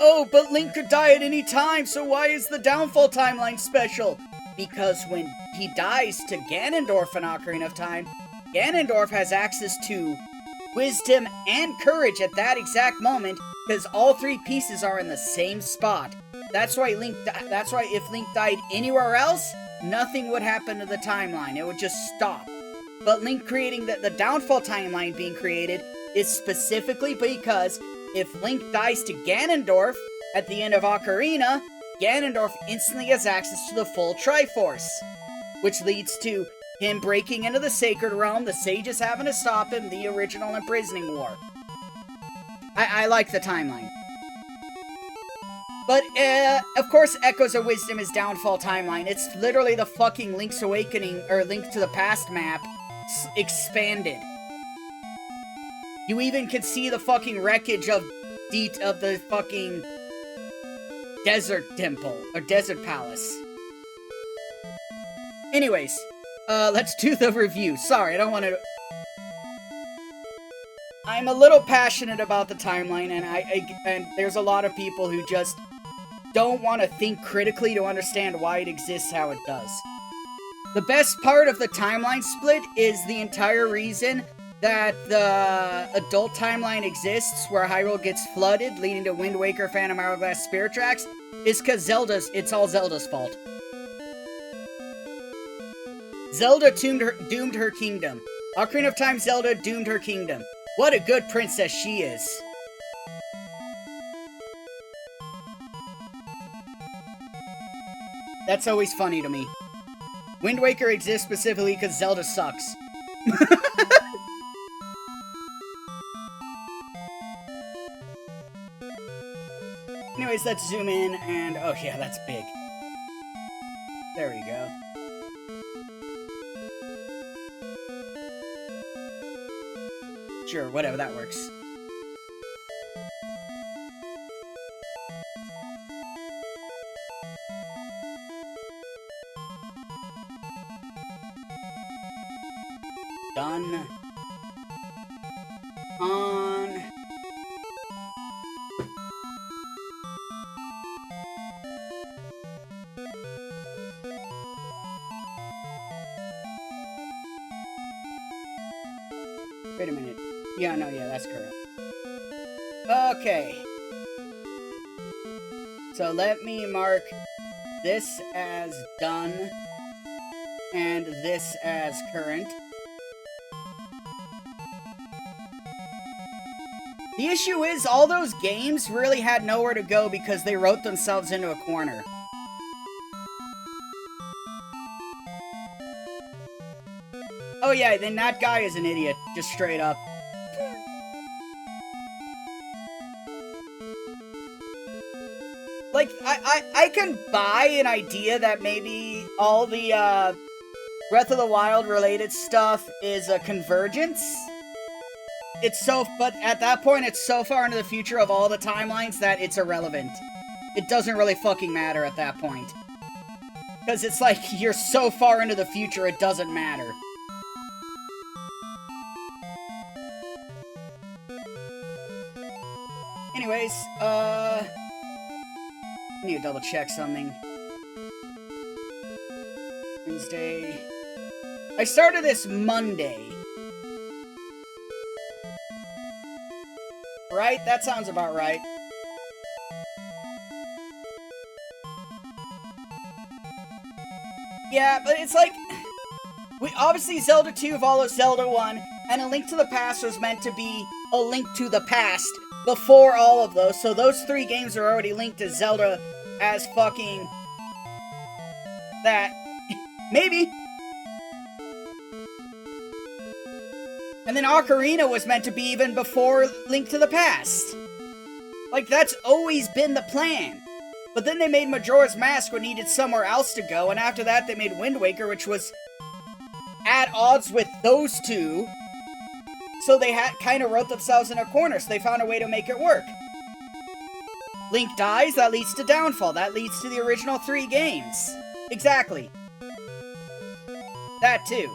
Oh, but Link could die at any time, so why is the Downfall timeline special? Because when he dies to Ganondorf in Ocarina of Time, Ganondorf has access to wisdom and courage at that exact moment, because all three pieces are in the same spot. That's why if Link died anywhere else, nothing would happen to the timeline. It would just stop. But Link creating the Downfall timeline being created is specifically because if Link dies to Ganondorf at the end of Ocarina, Ganondorf instantly has access to the full Triforce, which leads to him breaking into the Sacred Realm, the sages having to stop him, the original imprisoning war. I like the timeline. But, of course, Echoes of Wisdom is Downfall timeline. It's literally the fucking Link's Awakening, or Link to the Past map, expanded. You even can see the fucking wreckage of the fucking Desert Temple, or Desert Palace. Anyways, let's do the review. Sorry, I don't want to... I'm a little passionate about the timeline, and there's a lot of people who just don't want to think critically to understand why it exists how it does. The best part of the timeline split is the entire reason that the adult timeline exists, where Hyrule gets flooded, leading to Wind Waker, Phantom Hourglass, Spirit Tracks, is because it's all Zelda's fault. Zelda doomed her kingdom. Ocarina of Time Zelda doomed her kingdom. What a good princess she is. That's always funny to me. Wind Waker exists specifically because Zelda sucks. Anyways, let's zoom in and... oh yeah, that's big. There we go. Sure, whatever, that works. Done. On. Wait a minute. Yeah, no, yeah, that's correct. Okay. So let me mark this as done and this as current. The issue is, all those games really had nowhere to go because they wrote themselves into a corner. Oh yeah, then that guy is an idiot, just straight up. Like, I can buy an idea that maybe all the, Breath of the Wild related stuff is a convergence. But at that point, it's so far into the future of all the timelines that it's irrelevant. It doesn't really fucking matter at that point. Because it's like, you're so far into the future, it doesn't matter. Anyways, I need to double check something. Wednesday. I started this Monday. Right? That sounds about right. Yeah, but it's like... obviously Zelda 2 follows Zelda 1, and A Link to the Past was meant to be A Link to the Past before all of those, so those 3 games are already linked to Zelda as fucking that. Maybe. And then Ocarina was meant to be even before Link to the Past. Like, that's always been the plan. But then they made Majora's Mask when needed somewhere else to go, and after that they made Wind Waker, which was at odds with those 2. So they kind of wrote themselves in a corner, so they found a way to make it work. Link dies, that leads to downfall. That leads to the original 3 games. Exactly. That too.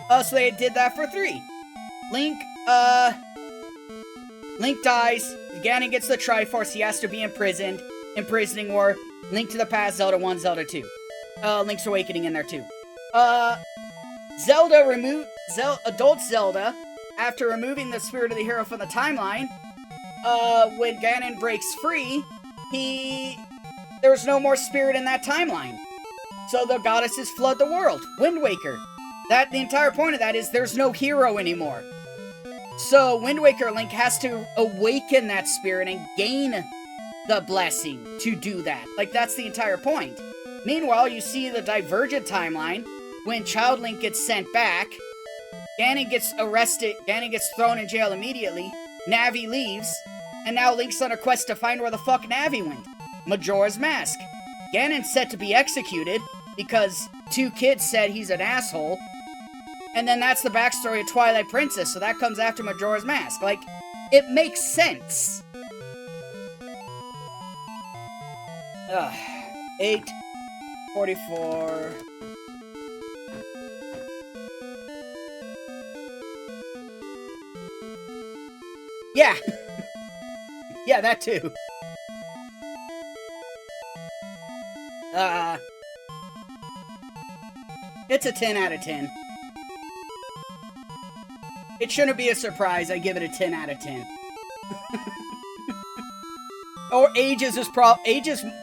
So they did that for 3. Link dies, Ganon gets the Triforce, he has to be imprisoned. Imprisoning War, Link to the Past, Zelda 1, Zelda 2. Link's Awakening in there too. Adult Zelda, after removing the spirit of the hero from the timeline, when Ganon breaks free, there's no more spirit in that timeline. So the goddesses flood the world. Wind Waker. The entire point of that is there's no hero anymore. So Wind Waker Link has to awaken that spirit and gain the blessing to do that. Like, that's the entire point. Meanwhile, you see the Divergent timeline, when Child Link gets sent back, Ganon gets arrested, Ganon gets thrown in jail immediately, Navi leaves, and now Link's on a quest to find where the fuck Navi went. Majora's Mask. Ganon's set to be executed, because 2 kids said he's an asshole, and then that's the backstory of Twilight Princess, so that comes after Majora's Mask. Like, it makes sense. 8:44. Yeah. Yeah, that too. It's a 10 out of 10. It shouldn't be a surprise. I give it a 10 out of 10. Or Ages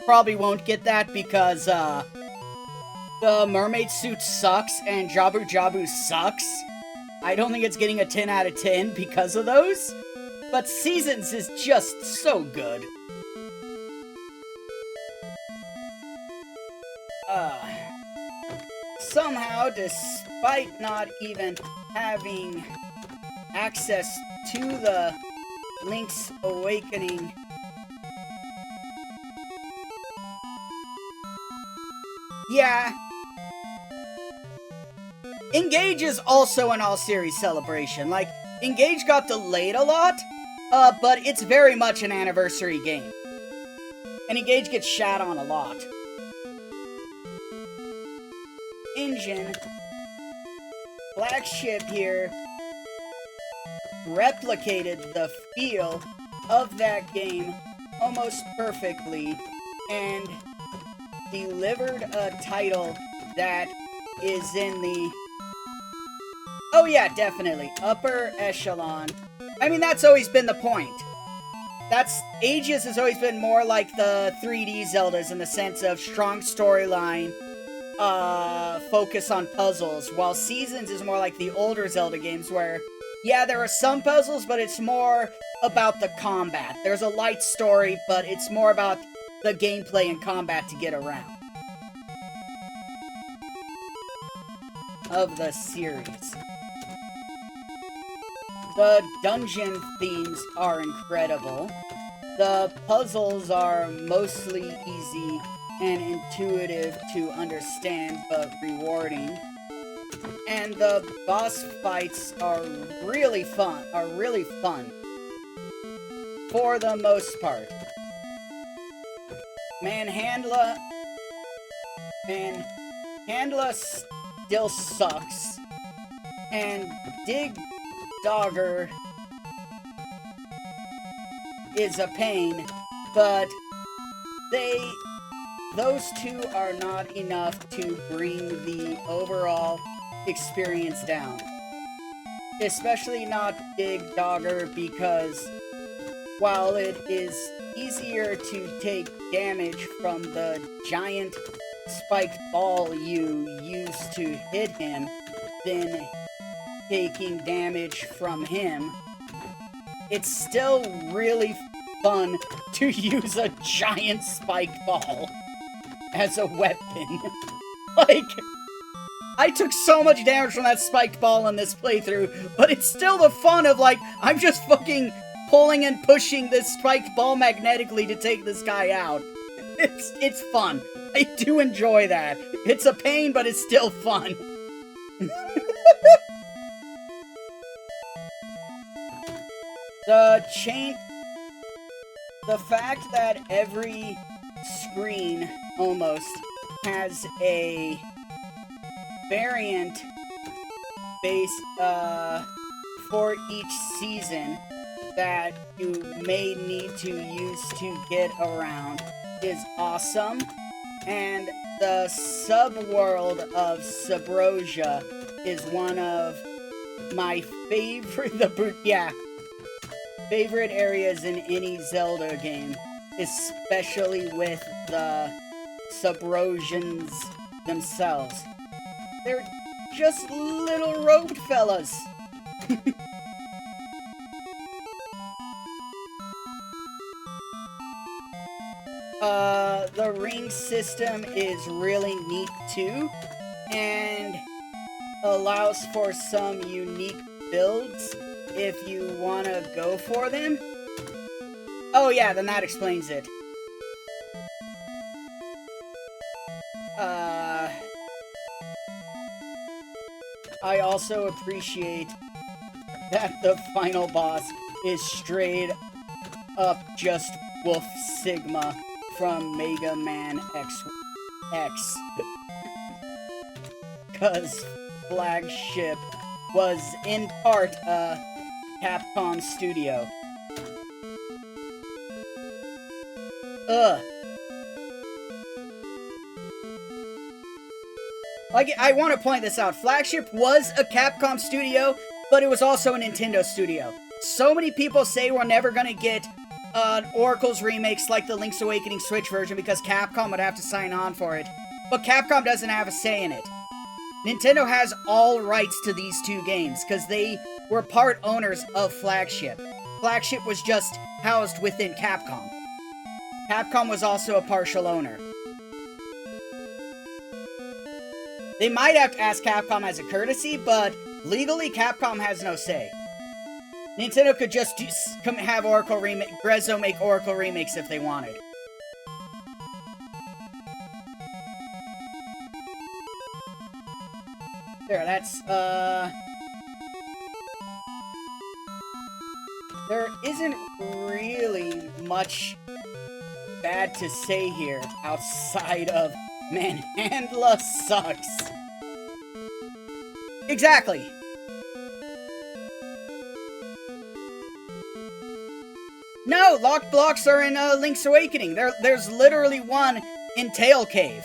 probably won't get that because the mermaid suit sucks and Jabu Jabu sucks. I don't think it's getting a 10 out of 10 because of those. But Seasons is just so good. Somehow, despite not even having access to the Link's Awakening, yeah. Engage is also an all-series celebration. Like, Engage got delayed a lot, but it's very much an anniversary game. And Engage gets shat on a lot. Engine. Flagship here replicated the feel of that game almost perfectly and delivered a title that is in the... Oh yeah, definitely. Upper echelon. I mean, that's always been the point. Ages has always been more like the 3D Zeldas in the sense of strong storyline, focus on puzzles, while Seasons is more like the older Zelda games where, yeah, there are some puzzles, but it's more about the combat. There's a light story, but it's more about the gameplay and combat to get around. Of the series. The dungeon themes are incredible. The puzzles are mostly easy and intuitive to understand, but rewarding. And the boss fights are really fun. For the most part. Manhandla still sucks. And Dig Dogger is a pain, but those two are not enough to bring the overall experience down. Especially not Dig Dogger, because while it is easier to take damage from the giant spiked ball you use to hit him than taking damage from him, it's still really fun to use a giant spiked ball as a weapon. Like, I took so much damage from that spiked ball in this playthrough, but it's still the fun of, like, I'm just fucking pulling and pushing this spiked ball magnetically to take this guy out. It's fun. I do enjoy that. It's a pain, but it's still fun. The fact that every screen, almost, has a variant base, for each season that you may need to use to get around is awesome. And the subworld of Subrosia is one of my favorite, favorite areas in any Zelda game, especially with the Subrosians themselves. They're just little robed fellas. The ring system is really neat too, and allows for some unique builds if you want to go for them. Oh yeah, then that explains it. I also appreciate that the final boss is straight up just Wolf Sigma from Mega Man X. Because Flagship was in part a Capcom studio. Like, I want to point this out. Flagship was a Capcom studio, but it was also a Nintendo studio. So many people say we're never gonna get Oracle's remakes like the Link's Awakening Switch version because Capcom would have to sign on for it. But Capcom doesn't have a say in it. Nintendo has all rights to these two games because they were part owners of Flagship. Flagship was just housed within Capcom. Capcom was also a partial owner. They might have to ask Capcom as a courtesy, but legally Capcom has no say. Nintendo could just have Oracle remake, Grezzo make Oracle remakes if they wanted. There, that's, there isn't really much bad to say here outside of Manhandla sucks. Exactly. No, locked blocks are in Link's Awakening. There's literally one in Tail Cave.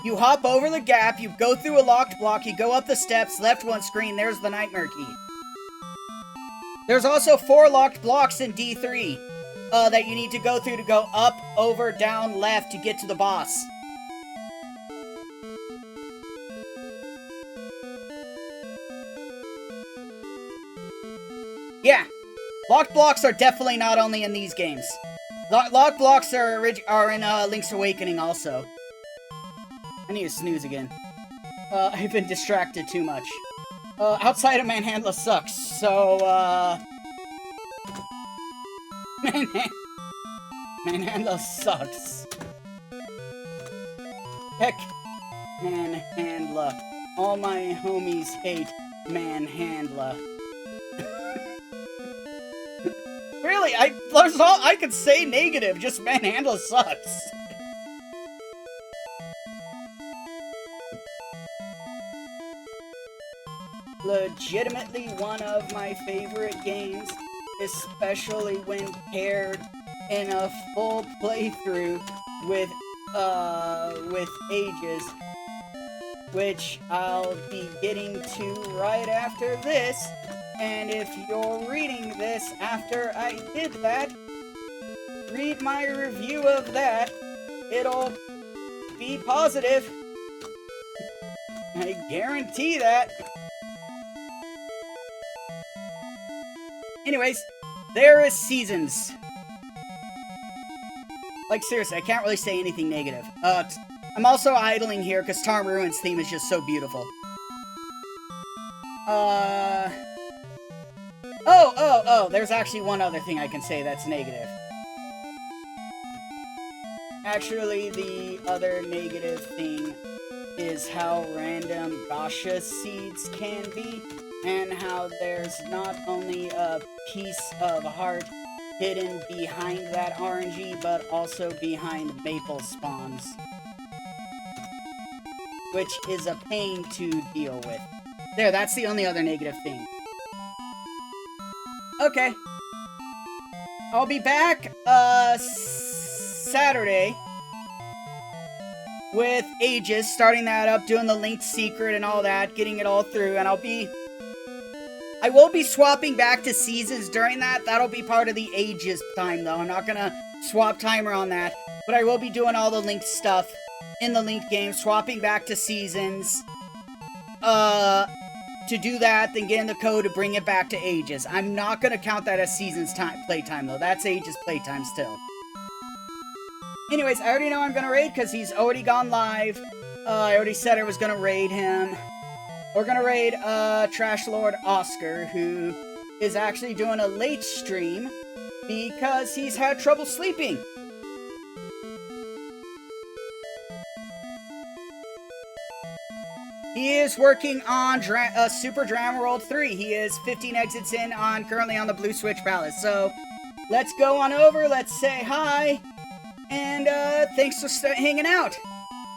You hop over the gap, you go through a locked block, you go up the steps, left one screen, there's the Nightmare Key. There's also 4 locked blocks in D3 that you need to go through to go up, over, down, left to get to the boss. Yeah, locked blocks are definitely not only in these games. Locked blocks are in Link's Awakening also. I need to snooze again. I've been distracted too much. Outside of Manhandla sucks, so, Manhandla sucks. Heck, Manhandla. All my homies hate Manhandla. Really, there's all I could say negative, just Manhandla sucks. Legitimately one of my favorite games, especially when paired in a full playthrough with Ages, which I'll be getting to right after this. And if you're reading this after I did that, read my review of that. It'll be positive. I guarantee that. Anyways, there is Seasons. Like, seriously, I can't really say anything negative. I'm also idling here because Tarmaruin's theme is just so beautiful. Oh, there's actually one other thing I can say that's negative. Actually, the other negative thing is how random gacha seeds can be, and how there's not only a piece of heart hidden behind that RNG, but also behind maple spawns. Which is a pain to deal with. There, that's the only other negative thing. Okay. I'll be back, Saturday with Aegis, starting that up, doing the linked secret and all that, getting it all through, and I will be swapping back to Seasons during that. That'll be part of the Aegis time, though. I'm not gonna swap timer on that, but I will be doing all the linked stuff in the linked game, swapping back to Seasons, to do that, then get in the code to bring it back to Aegis. I'm not gonna count that as Seasons playtime, though. That's Aegis playtime still. Anyways, I already know I'm gonna raid, because he's already gone live. I already said I was gonna raid him. We're gonna raid, Trash Lord Oscar, who is actually doing a late stream, because he's had trouble sleeping. He is working on Super Drama World 3. He is 15 exits in currently on the Blue Switch Palace. So, let's go on over, let's say hi, and thanks for hanging out.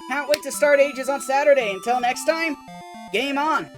Can't wait to start Ages on Saturday. Until next time, game on!